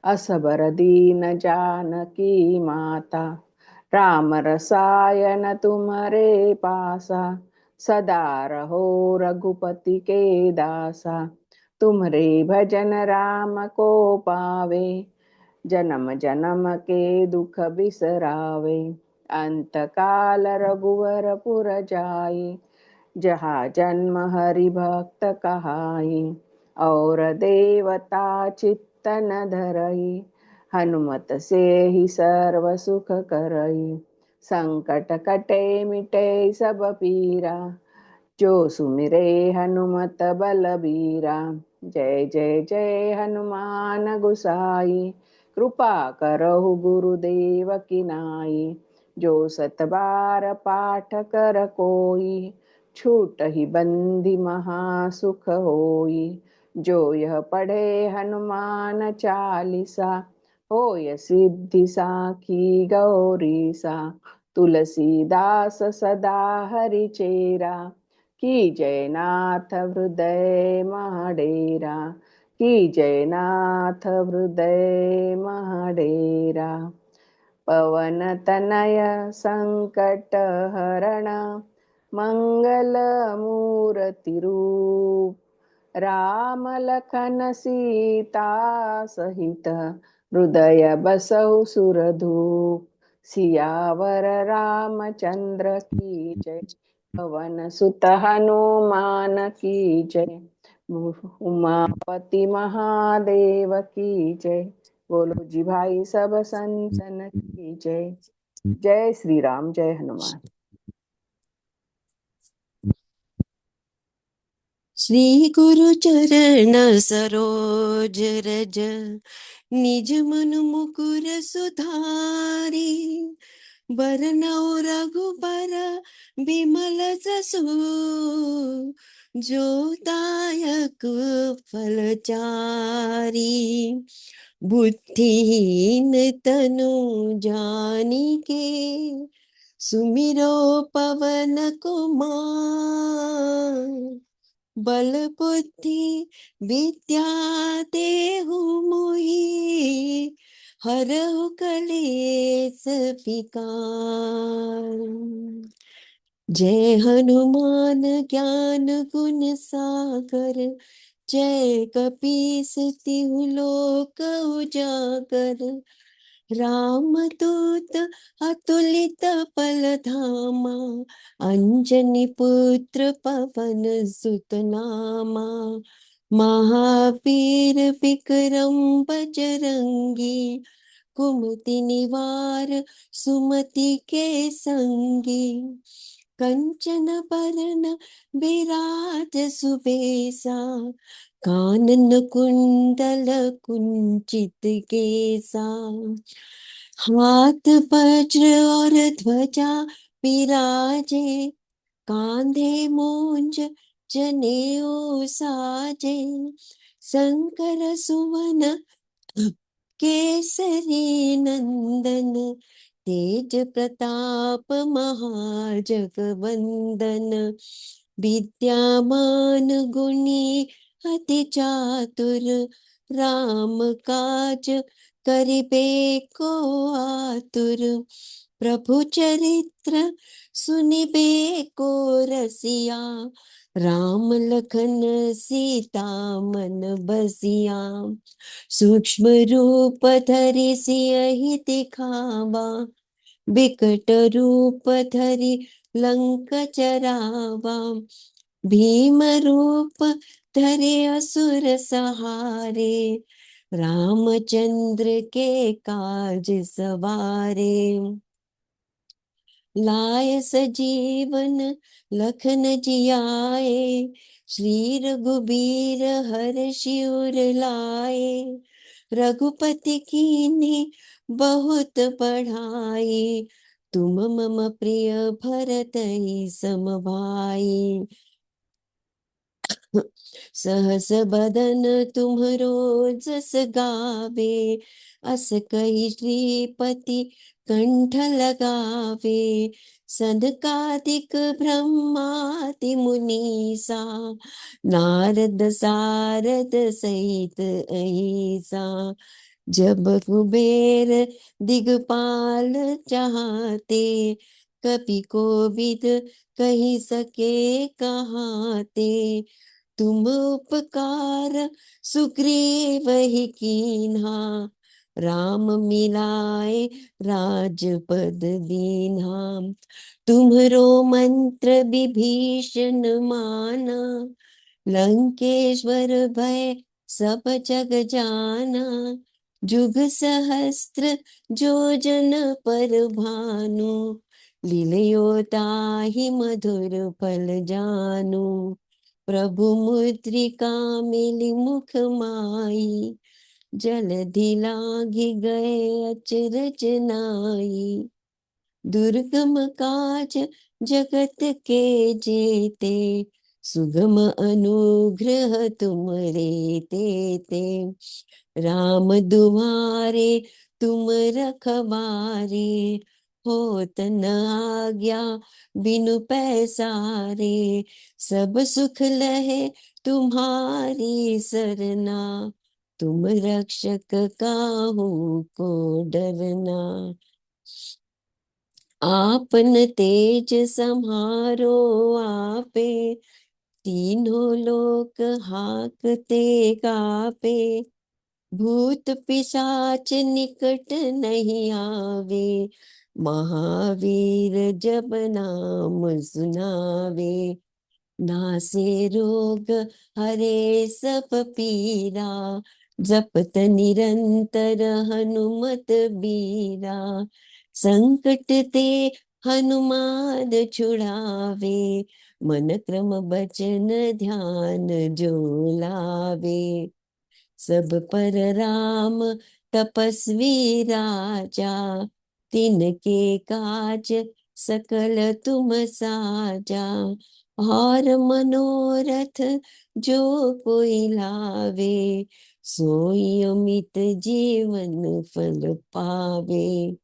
असबर दीन जानकी माता। राम रसायन तुम्हारे पासा सदा रहो रघुपति के दासा। तुम्हारे भजन राम को पावे जन्म जन्म के दुख बिसरावे। अंत काल रघुवर पुर जाई जहाँ जन्म हरि भक्त कहाई। और देवता चित्तन धरई हनुमत से ही सर्व सुख करई। संकट कटे मिटे सब पीरा, जो सुमिरे हनुमत बलबीरा। जय जय जय हनुमान गुसाई, कृपा करहु गुरुदेव की नाई। जो सत बार पाठ कर कोई, छूट ही बंदी महासुख होई। जो यह पढ़े हनुमान चालीसा, होय सिद्धि साखी गौरीसा। तुलसीदास सदा हरि चेरा, की जयनाथ हृदय महाडेरा। की जयनाथ हृदय महाडेरा। पवन तनय संकट हरण, मंगल मूर्ति रूप। राम लखन सीता सहित, हृदय बसहु सुरधूप। सियावर रामचंद्र की जय, पवन सुत हनुमान की जय। उमापति महादेव की जय। बोलो जी भाई सब संतन की जय। जय श्री राम, जय हनुमान। श्री गुरु चरण सरोज रज, निज मन मुकुर सुधारी। बरनउँ रघुबर बिमल जसु, जो दायक फलचारी। बुद्धिहीन तनु जानिके, सुमिरो पवन कुमार। बल बुद्धि विद्या देहु मोहि, हरहु कलेस विकार। जय हनुमान ज्ञान गुण सागर, जय कपीस तिहु लोक उजागर। रामदूत अतुलित बल धामा, अंजनी पुत्र पवन सुत नामा। महावीर विक्रम बजरंगी, कुमति निवार सुमति के संगी। कंचन बरन विराज सुबेसा, कानन कुंडल कुंचित केसा। हाथ वज्र और ध्वजा विराजे, कांधे मूंज जनेऊ साजे। शंकर सुवन केसरी नंदन, तेज प्रताप महाजगवंदन। विद्यामान गुणी अति चातुर, राम काज करिबे को आतुर। प्रभु चरित्र सुनिबे को रसिया, राम लखन सीता मन बसिया। सूक्ष्म रूप धरि सियहि दिखावा, बिकट रूप धरि लंक जरावा। भीम रूप धरि असुर सहारे, रामचंद्र के काज सवारे। लाय सजीवन लखन जियाए, श्री रघुबीर हर्षि उर लाए। रघुपति कीन्ही बहुत बढ़ाई, तुम मम प्रिय भरतहि सम भाई। सहस बदन तुम्हरो जस गावे, अस कहि श्रीपति कंठ लगावे। सनकादिक ब्रह्मादि मुनीसा, नारद सारद सहित अहिसा। जब कुबेर दिगपाल चाहते, कपि कोविद कहि सके कहाते। तुम उपकार सुग्रीव ही कीन्हा, राम मिलाए राजपद दीन्हा। तुम्हरो मंत्र विभीषण माना, लंकेश्वर भय सब जग जाना। जुग सहस्त्र योजन पर भानु, लील्यो ताहि मधुर फल जानु। प्रभु मुद्रिका मिली मुख माई, जलधि लागी गए अचरज नाई। दुर्गम काज जगत के जेते, सुगम अनुग्रह तुम रे तेते। राम दुआरे तुम रखवारे, होत न आज्ञा बिनु पैसारे। सब सुख लहे तुम्हारी सरना, तुम रक्षक काहू को डरना। आपन तेज सम्हारो आपे, तीनों लोक हाकते कापे। भूत पिशाच निकट नहीं आवे, महावीर जब नाम सुनावे। नासे रोग हरे सब पीरा, जपत निरंतर हनुमत बीरा। संकट ते हनुमान छुड़ावे, मन क्रम बचन ध्यान जो लावे। सब पर राम तपस्वी राजा, तिनके काज सकल तुम साजा। और मनोरथ जो कोई लावे, सोई अमित जीवन फल पावे।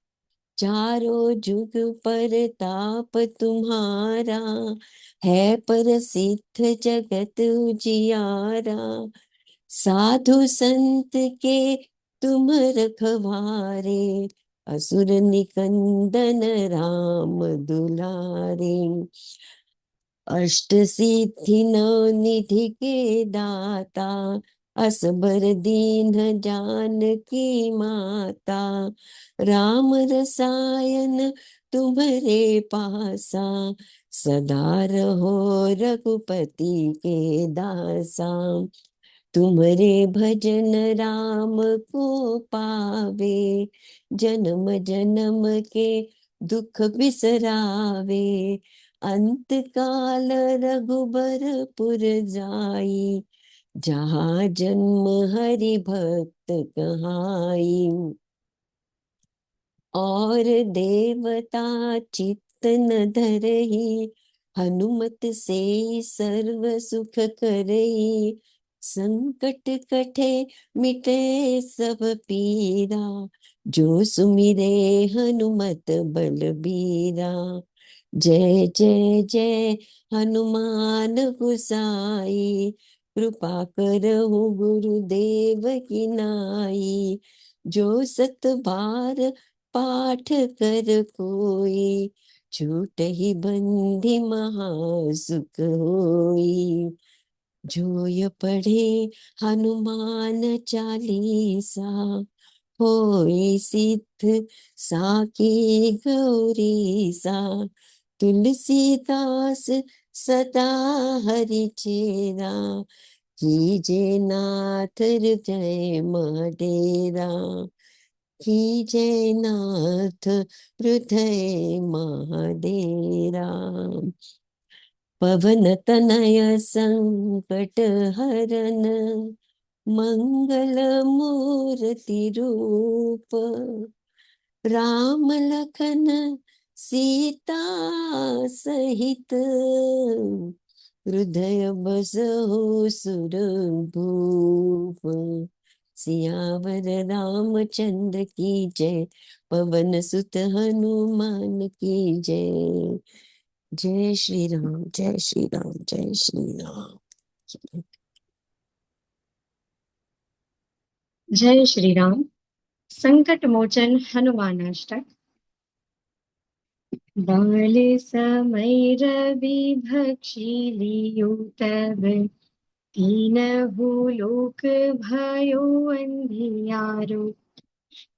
चारों जुग पर ताप तुम्हारा, है प्रसिद्ध जगत उजियारा। साधु संत के तुम रखवारे, असुर निकंदन राम दुलारे। अष्ट सिद्धि नव निधि के दाता, असबर दीन जानकी माता। राम रसायन तुम्हारे पासा, सदा रहो रघुपति के दासा। तुम्हारे भजन राम को पावे, जन्म जन्म के दुख बिसरावे। अंत काल रघुबरपुर जाई, जहाँ जन्म हरि भक्त कहाई। और देवता चित्त न धरही, हनुमत से सर्व सुख करई। संकट कटे मिटे सब पीरा, जो सुमिरे हनुमत बलबीरा। जय जय जय हनुमान गुसाई, कृपा करहु गुरुदेव की नाई। जो सत बार पाठ कर कोई, छूट ही बंदी महासुख होई। जो ये पढ़े हनुमान चालीसा, होई सिद्ध साकी गौरी सा। तुलसीदास सदा हरि चेरा, कीजे नाथ हृदय महडेरा। कीजे नाथ हृदय महडेरा। पवन तनय संकट हरन, मंगल मूर्ति रूप। राम लखन सीता सहित, हृदय बसहु सुरभूप। सियावर रामचंद्र की जय, पवन सुत हनुमान की जय। जय श्री राम, जय श्री राम, जय श्री राम। जय श्री राम। संकट मोचन हनुमानाष्टक। बाल समय रवि भक्षी लियो तब, तीनहु लोक भयो अंधियारो।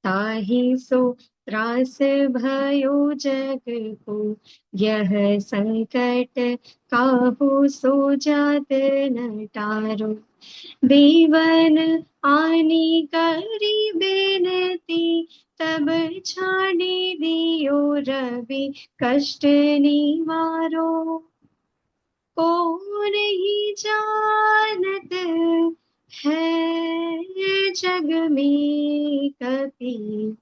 ताहि सो त्रास भयो जग को, यह संकट काहू सो जात न टारो। देवन आनी करी बेनती, तब छाड़ी दियो रवि कष्ट निवारो। को नहीं जानत है जग में कपि,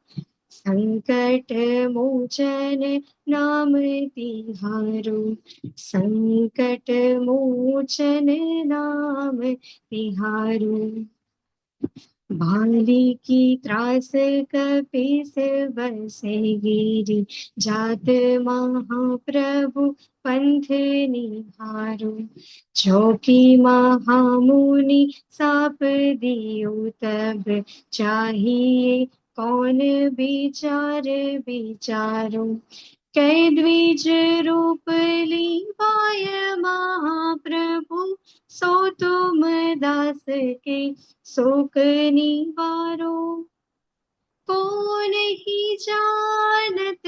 संकट मोचन नाम तिहारो। संकट मोचन नाम तिहारो। भाली की त्रास कपीस बसे गिरी, जात महाप्रभु पंथ निहारो। चौकी महामुनि साप दियो, तब चाहिए कौन विचार विचारो। कै द्विज रूप लीवाय महाप्रभु, सो तुम दास के शोक निवारो। को नहीं जानत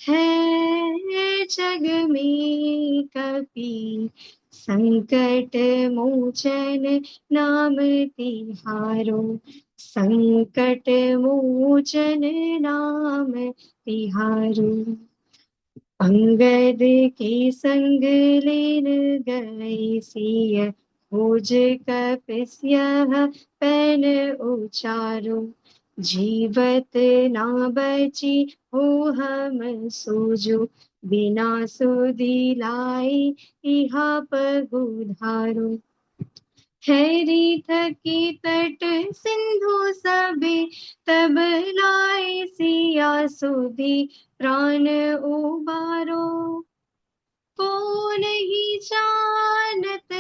है जग में कपि, संकट मोचन नाम तिहारो। संकट मोचन नाम तिहारो। अंगद के संग लीन गए सिय, खोज कपिस्यः पैन उचारो। जीवत ना बची हो हम सोजो, बिना सुधि लाई इहा पगुधारो। हैरी थकी तट सिंधु सबे, तब लाए सिया सुधि प्राण उबारो। को नहीं जानत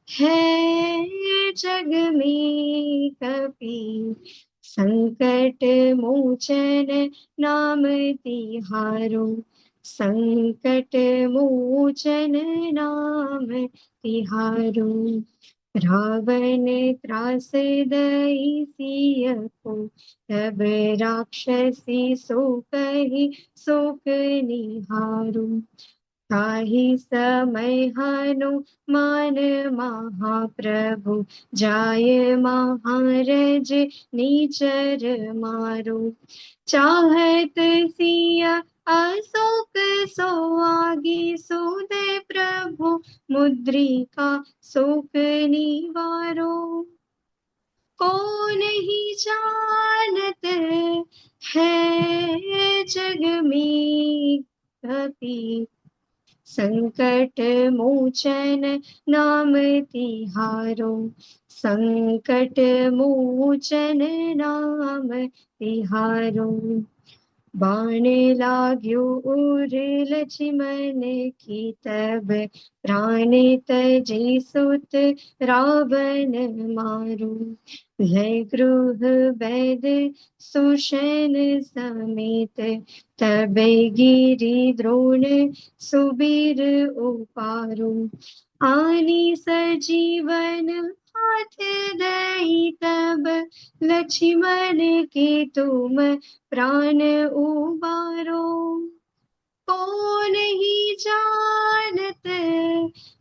है जग में कपि, संकट मोचन नाम तिहारो। संकट मोचन नाम तिहारो। रावण त्रास दई सिय को, तब राक्षसी सो कही शोक निहारो। ताहि समय हनुमान महाप्रभु, जाय महारज नीचर मारो। चाहत सिया अशोक सो आगे, सोदे प्रभु मुद्रिका शोक निवारो। को नहीं जानत है जग में कपि, संकट मोचन नाम तिहारो। संकट मोचन नाम तिहारो। बाण लाग्यो उर लक्ष्मण की, तब प्राण तजे सुत रावण मारो। लय गृह वैद सुषेण समेत, तब गिरि द्रोण सुबीर उपारो। आनी सजीवन हाथ दई, तब लक्ष्मण के तुम प्राण उबारो। को नहीं जानत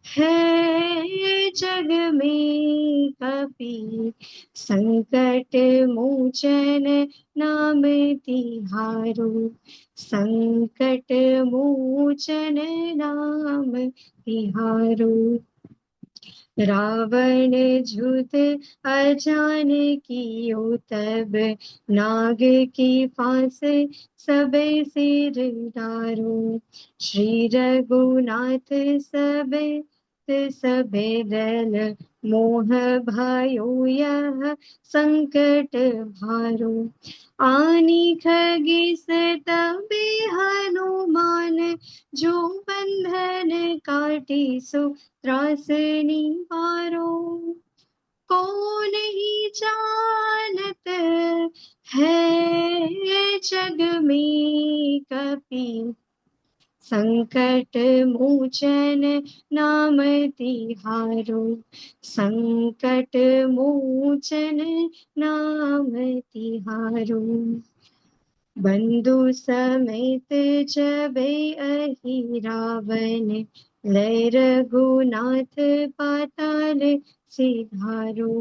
है जग में कपि, संकट मोचन नाम तिहारो। संकट मोचन नाम तिहारो। रावण झूठ अजान कियो, तब नाग की फांस सबे सिर डारो। श्री रघुनाथ सबे दल, मोह भयो यह संकट भारो। आनी खगेस तबे हनुमान, जो बंधन काटी सो त्रास निवारो। को नहीं जानत है जग में कपि, संकट मोचन नाम तिहारो। संकट मोचन नाम तिहारो। बंधु समेत जबे अहि रावण, लय रघुनाथ पाताल सिधारो।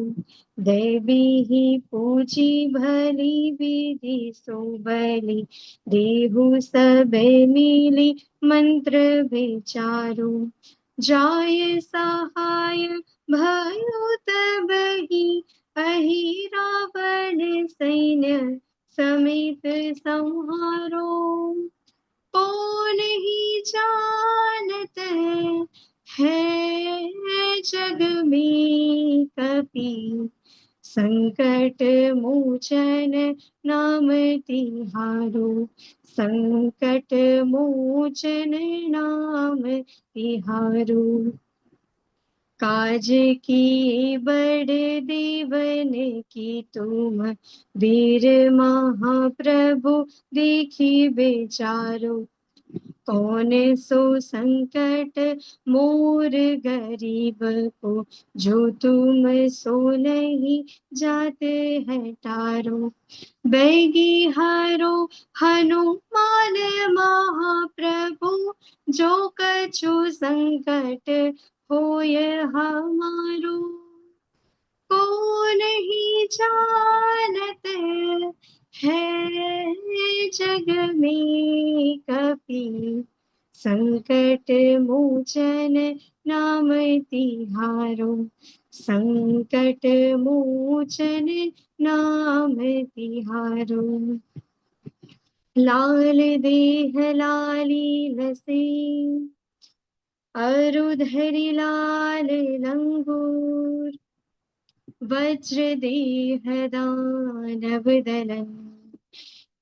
देवी ही पूजी भली विधि सुबली, देहु सबे मिली मंत्र विचारो। जाय सहाय भयो तबहि, अहि रावण सैन्य समेत संहारो। को नहीं जानत है जग में कपि, संकट मोचन नाम तिहारो। संकट मोचन नाम तिहारो। काज की बड़ देवन की तुम, वीर महाप्रभु देखी बेचारो। कौन सो संकट मोर गरीब को, जो तुम सो नहीं जाते हैं टारो। बैगी हरो हनुमान महाप्रभु, जो कछु संकट होय हमारो। को नहीं जानत है जग में कपि, संकट मोचन नाम तिहारो। संकट मोचन नाम तिहारो। लाल देह लाली लसे, अरुधरि लाल लंगूर। वज्र देह दानव दलन,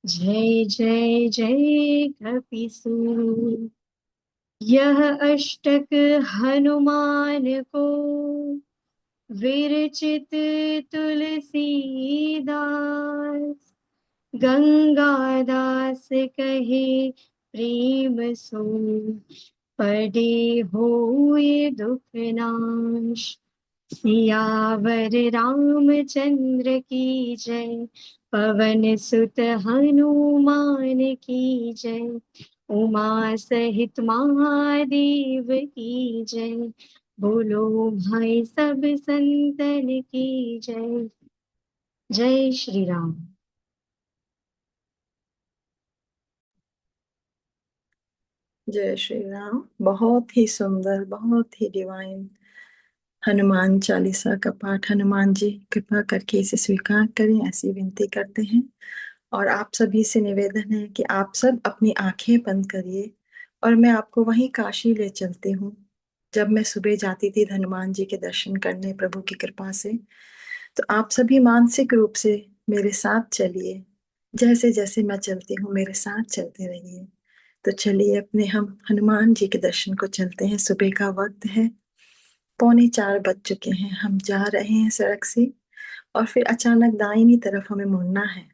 जय जय जय कपिसूर। यह अष्टक हनुमान को, विरचित तुलसीदास। गंगादास कहे प्रेम सो, पढ़े होए दुख नाश। सियावर रामचंद्र की जय, पवन सुत हनुमान की जय। उमा सहित महादेव की जय, बोलो भाई सब संतन की जय। जय श्री राम। जय श्री राम। बहुत ही सुंदर, बहुत ही डिवाइन हनुमान चालीसा का पाठ। हनुमान जी कृपा करके इसे स्वीकार करें, ऐसी विनती करते हैं। और आप सभी से निवेदन है कि आप सब अपनी आंखें बंद करिए और मैं आपको वहीं काशी ले चलती हूँ जब मैं सुबह जाती थी हनुमान जी के दर्शन करने प्रभु की कृपा से। तो आप सभी मानसिक रूप से मेरे साथ चलिए, जैसे जैसे मैं चलती हूँ मेरे साथ चलते रहिए। तो चलिए अपने हम हनुमान जी के दर्शन को चलते हैं। सुबह का वक्त है, 3:45 बज चुके हैं। हम जा रहे हैं सड़क से और फिर अचानक दाहिनी तरफ हमें मुड़ना है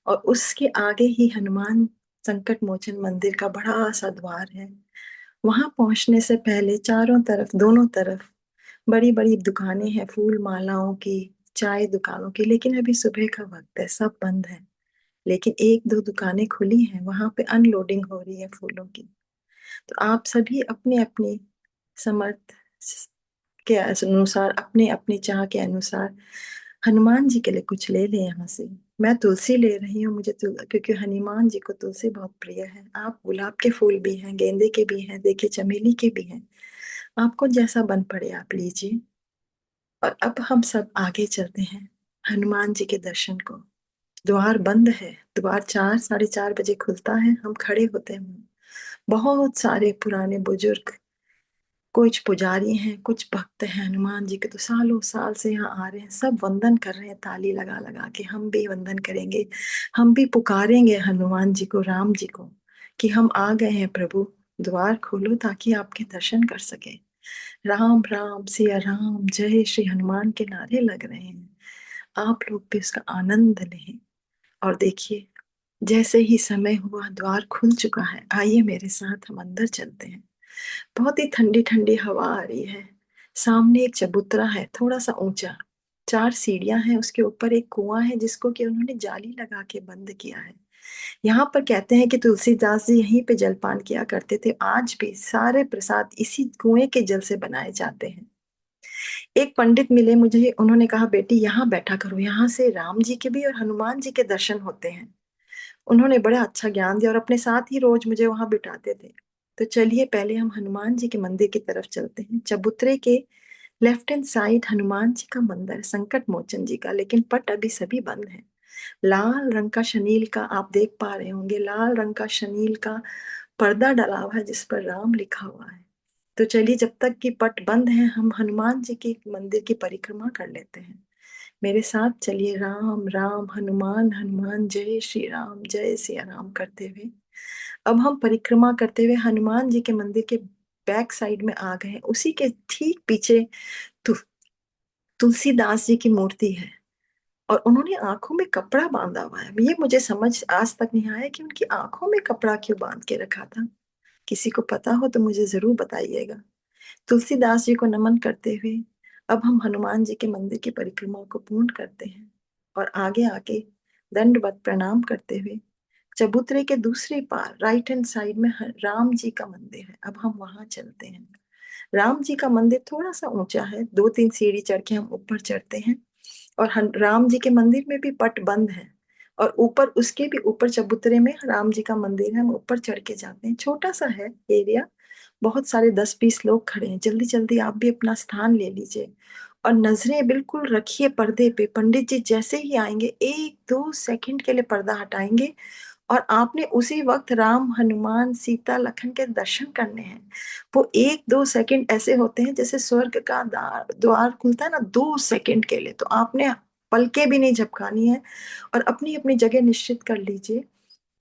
और उसके आगे ही हनुमान संकट मोचन मंदिर का बड़ा सा द्वार है। वहां पहुंचने से पहले चारों तरफ, दोनों तरफ बड़ी बड़ी दुकानें हैं, फूल मालाओं की, चाय दुकानों की। लेकिन अभी सुबह का वक्त है, सब बंद है। लेकिन एक दो दुकानें खुली हैं, वहां पे अनलोडिंग हो रही है फूलों की। तो आप सभी अपने अपने समर्थ के अनुसार, अपने अपने चाह के अनुसार हनुमान जी के लिए कुछ ले लें यहाँ से। मैं तुलसी ले रही हूँ, क्योंकि हनुमान जी को तुलसी बहुत प्रिय है। आप गुलाब के फूल भी हैं, गेंदे के भी हैं, देखिए चमेली के भी हैं। आपको जैसा बन पड़े आप लीजिए। और अब हम सब आगे चलते हैं हनुमान जी के दर्शन को। द्वार बंद है, द्वार 4, 4:30 बजे खुलता है। हम खड़े होते हैं, बहुत सारे पुराने बुजुर्ग, कुछ पुजारी हैं, कुछ भक्त हैं हनुमान जी के। तो सालों साल से यहाँ आ रहे हैं, सब वंदन कर रहे हैं ताली लगा लगा के। हम भी वंदन करेंगे, हम भी पुकारेंगे हनुमान जी को, राम जी को, कि हम आ गए हैं प्रभु, द्वार खोलो ताकि आपके दर्शन कर सके। राम राम सिया राम, जय श्री हनुमान के नारे लग रहे हैं। आप लोग भी उसका आनंद लें। और देखिए, जैसे ही समय हुआ द्वार खुल चुका है। आइए मेरे साथ हम अंदर चलते हैं। बहुत ही ठंडी ठंडी हवा आ रही है। सामने एक चबूतरा है, थोड़ा सा ऊंचा, 4 सीढ़ियां हैं, उसके ऊपर एक कुआं है जिसको कि उन्होंने जाली लगा के बंद किया है। यहाँ पर कहते हैं कि तुलसीदास जी यहीं पे जलपान किया करते थे। आज भी सारे प्रसाद इसी कुएं के जल से बनाए जाते हैं। एक पंडित मिले मुझे, उन्होंने कहा बेटी यहाँ बैठा करो, यहाँ से राम जी के भी और हनुमान जी के दर्शन होते हैं। उन्होंने बड़ा अच्छा ज्ञान दिया और अपने साथ ही रोज मुझे वहां बिठाते थे। तो चलिए पहले हम हनुमान जी के मंदिर की तरफ चलते हैं। चबूतरे के left hand side Hanuman ji का मंदिर है, संकट मोचन जी का, लेकिन पट अभी सभी बंद है। लाल रंग का शनील का आप देख पा रहे होंगे, लाल रंग का शनील का पर्दा डला हुआ है जिस पर राम लिखा हुआ है। तो चलिए जब तक कि पट बंद है हम हनुमान जी के मंदिर की परिक्रमा कर लेते हैं। मेरे साथ चलिए, राम राम हनुमान हनुमान, जय सिया राम करते हुए अब हम परिक्रमा करते हुए हनुमान जी के मंदिर के बैक साइड में आ गए हैं। उसी के ठीक पीछे तु, तुलसीदास जी की मूर्ति है और उन्होंने आंखों में कपड़ा बांधा हुआ है। ये मुझे समझ आज तक नहीं आया कि उनकी आंखों में कपड़ा क्यों बांध के रखा था। किसी को पता हो तो मुझे जरूर बताइएगा। तुलसीदास जी को नमन करते हुए अब हम हनुमान जी के मंदिर की परिक्रमा को पूर्ण करते हैं और आगे आके दंडवत प्रणाम करते हुए चबूतरे के दूसरे पार राइट हैंड साइड में राम जी का मंदिर है, अब हम वहां चलते हैं। राम जी का मंदिर थोड़ा सा ऊंचा है, 2-3 सीढ़ी चढ़ के हम ऊपर चढ़ते हैं और राम जी के मंदिर में भी पट बंद है और ऊपर उसके भी ऊपर चबूतरे में राम जी का मंदिर है। हम ऊपर चढ़ के जाते हैं, छोटा सा है एरिया, बहुत सारे 10-20 लोग खड़े हैं। जल्दी जल्दी आप भी अपना स्थान ले लीजिए और नजरें बिल्कुल रखिए पर्दे पे। पंडित जी जैसे ही आएंगे 1-2 सेकंड के लिए पर्दा हटाएंगे और आपने उसी वक्त राम हनुमान सीता लखन के दर्शन करने हैं। वो 1-2 सेकंड ऐसे होते हैं जैसे स्वर्ग का द्वार द्वार खुलता है ना, 2 सेकंड के लिए। तो आपने पलके भी नहीं झपकानी है और अपनी अपनी जगह निश्चित कर लीजिए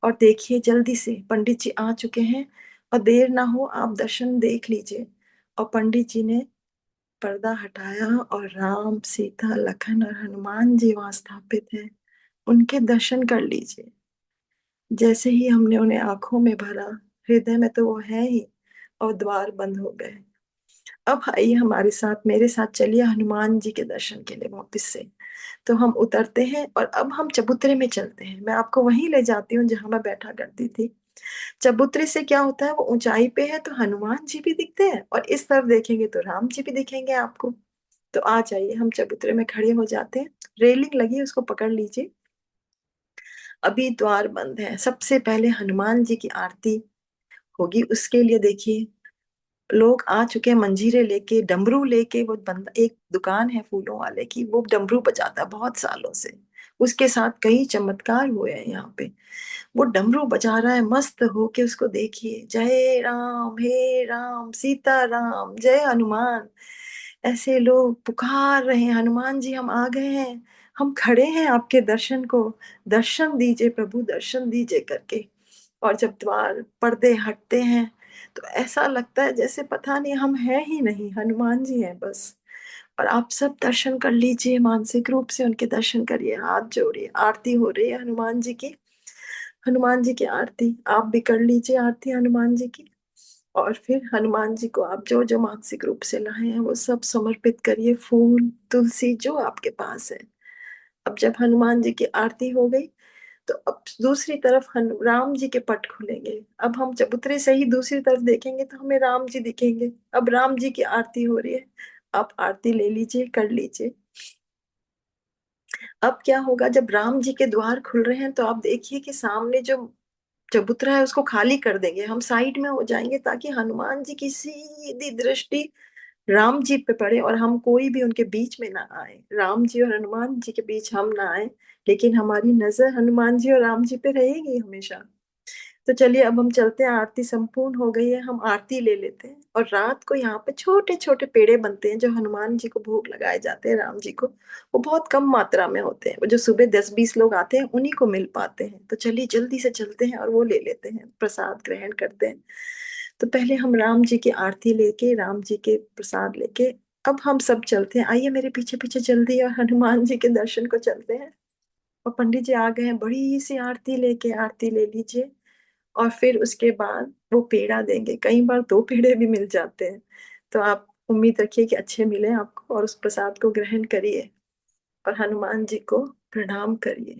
और देखिए जल्दी से पंडित जी आ चुके हैं और देर ना हो आप दर्शन देख लीजिए। और पंडित जी ने पर्दा हटाया और राम सीता लखन और हनुमान जी वहां स्थापित हैं, उनके दर्शन कर लीजिए। जैसे ही हमने उन्हें आंखों में भरा, हृदय में तो वो है ही और द्वार बंद हो गए। अब आइए हमारे साथ, मेरे साथ चलिए हनुमान जी के दर्शन के लिए वापस से। तो हम उतरते हैं और अब हम चबूतरे में चलते हैं। मैं आपको वहीं ले जाती हूँ जहां मैं बैठा करती थी। चबूतरे से क्या होता है, वो ऊंचाई पे है तो हनुमान जी भी दिखते हैं और इस तरफ देखेंगे तो राम जी भी दिखेंगे आपको। तो आ जाइए, हम चबूतरे में खड़े हो जाते हैं। रेलिंग लगी है, उसको पकड़ लीजिए। अभी द्वार बंद है। सबसे पहले हनुमान जी की आरती होगी, उसके लिए देखिए लोग आ चुके हैं मंजीरे लेके, डमरू लेके। वो बंदा, एक दुकान है फूलों वाले की, वो डमरू बजाता है बहुत सालों से। उसके साथ कई चमत्कार हुए हैं यहाँ पे। वो डमरू बजा रहा है मस्त होके, उसको देखिए। जय राम, हे राम, सीता राम, जय हनुमान, ऐसे लोग पुकार रहे हैं, हनुमान जी हम आ गए हैं, हम खड़े हैं आपके दर्शन को, दर्शन दीजिए प्रभु, दर्शन दीजिए करके। और जब द्वार पर्दे हटते हैं तो ऐसा लगता है जैसे पता नहीं हम हैं ही नहीं, हनुमान जी हैं बस। और आप सब दर्शन कर लीजिए, मानसिक रूप से उनके दर्शन करिए, हाथ जोड़िए। आरती हो रही है हनुमान जी की, हनुमान जी की आरती आप भी कर लीजिए, आरती हनुमान जी की। और फिर हनुमान जी को आप जो जो मानसिक रूप से लाए हैं वो सब समर्पित करिए, फूल तुलसी जो आपके पास है। अब जब हनुमान जी की आरती हो गई तो अब दूसरी तरफ राम जी के पट खुलेंगे। अब हम चबूतरे से ही दूसरी तरफ देखेंगे तो हमें राम जी दिखेंगे। अब राम जी की आरती हो रही है, आप आरती ले लीजिए, कर लीजिए। अब क्या होगा, जब राम जी के द्वार खुल रहे हैं तो आप देखिए कि सामने जो चबूतरा है उसको खाली कर देंगे, हम साइड में हो जाएंगे ताकि हनुमान जी की सीधी दृष्टि राम जी पे पड़े और हम कोई भी उनके बीच में ना आए। राम जी और हनुमान जी के बीच हम ना आए, लेकिन हमारी नजर हनुमान जी और राम जी पे रहेगी हमेशा। तो चलिए अब हम चलते हैं, आरती संपूर्ण हो गई है, हम आरती ले लेते हैं। और रात को यहाँ पे छोटे छोटे पेड़े बनते हैं जो हनुमान जी को भोग लगाए जाते हैं, राम जी को। वो बहुत कम मात्रा में होते हैं, वो जो सुबह 10-20 लोग आते हैं उन्हीं को मिल पाते हैं। तो चलिए जल्दी से चलते हैं और वो ले लेते हैं, प्रसाद ग्रहण करते हैं। तो पहले हम राम जी की आरती लेके, राम जी के प्रसाद लेके अब हम सब चलते हैं। आइए मेरे पीछे पीछे जल्दी, और हनुमान जी के दर्शन को चलते हैं। और पंडित जी आ गए हैं, बड़ी सी आरती लेके, आरती ले लीजिए। और फिर उसके बाद वो पेड़ा देंगे, कई बार 2 पेड़े भी मिल जाते हैं। तो आप उम्मीद रखिए कि अच्छे मिले आपको और उस प्रसाद को ग्रहण करिए और हनुमान जी को प्रणाम करिए।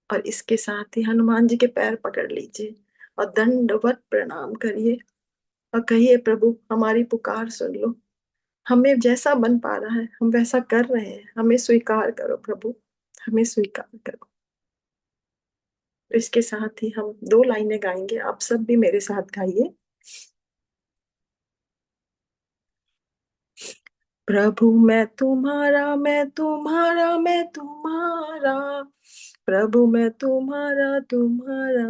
और इसके साथ ही हनुमान जी के पैर पकड़ लीजिए और दंडवत प्रणाम करिए और कहिए प्रभु हमारी पुकार सुन लो, हमें जैसा बन पा रहा है हम वैसा कर रहे हैं, हमें स्वीकार करो प्रभु, हमें स्वीकार करो। इसके साथ ही हम 2 लाइनें गाएंगे, आप सब भी मेरे साथ गाइए। प्रभु मैं तुम्हारा, मैं तुम्हारा, मैं तुम्हारा, प्रभु मैं तुम्हारा तुम्हारा,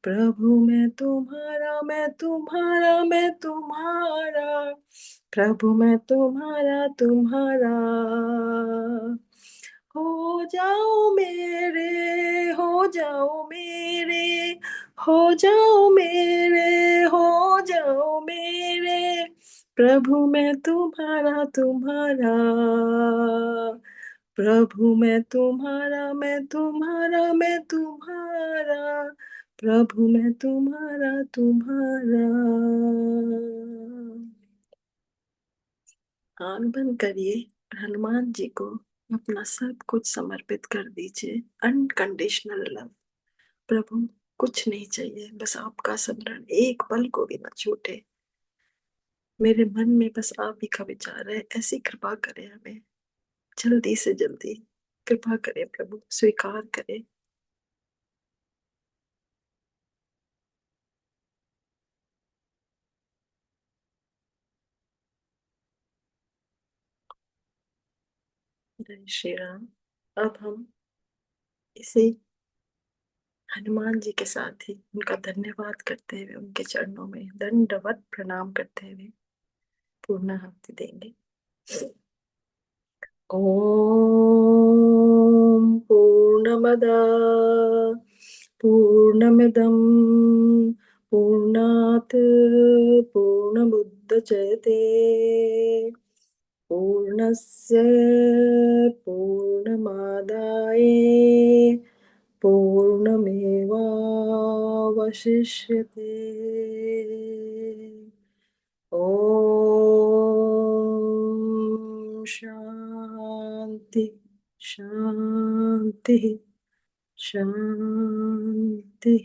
प्रभु मैं तुम्हारा, मैं तुम्हारा, मैं तुम्हारा, प्रभु मैं तुम्हारा तुम्हारा। हो जाओ मेरे, हो जाओ मेरे, हो जाओ मेरे, हो जाओ मेरे, प्रभु मैं तुम्हारा तुम्हारा, प्रभु मैं तुम्हारा, मैं तुम्हारा, मैं तुम्हारा, प्रभु मैं तुम्हारा तुम्हारा। आंख बंद करिए, हनुमान जी को अपना सब कुछ समर्पित कर दीजिए। Unconditional love. प्रभु कुछ नहीं चाहिए, बस आपका स्मरण एक पल को भी न छूटे। मेरे मन में बस आप ही का विचार है, ऐसी कृपा करें हमें, जल्दी से जल्दी कृपा करें प्रभु, स्वीकार करें। जय श्री राम। अब हम इसे हनुमान जी के साथ ही उनका धन्यवाद करते हुए, उनके चरणों में दंडवत प्रणाम करते हुए पूर्णाहुति देंगे। ओम पूर्णमदा पूर्णमिदं पूर्णात् पूर्णमुदच्यते पूर्णस्य पूर्णमादाय पूर्णमेवावशिष्यते। ओम शांति शांति शांति।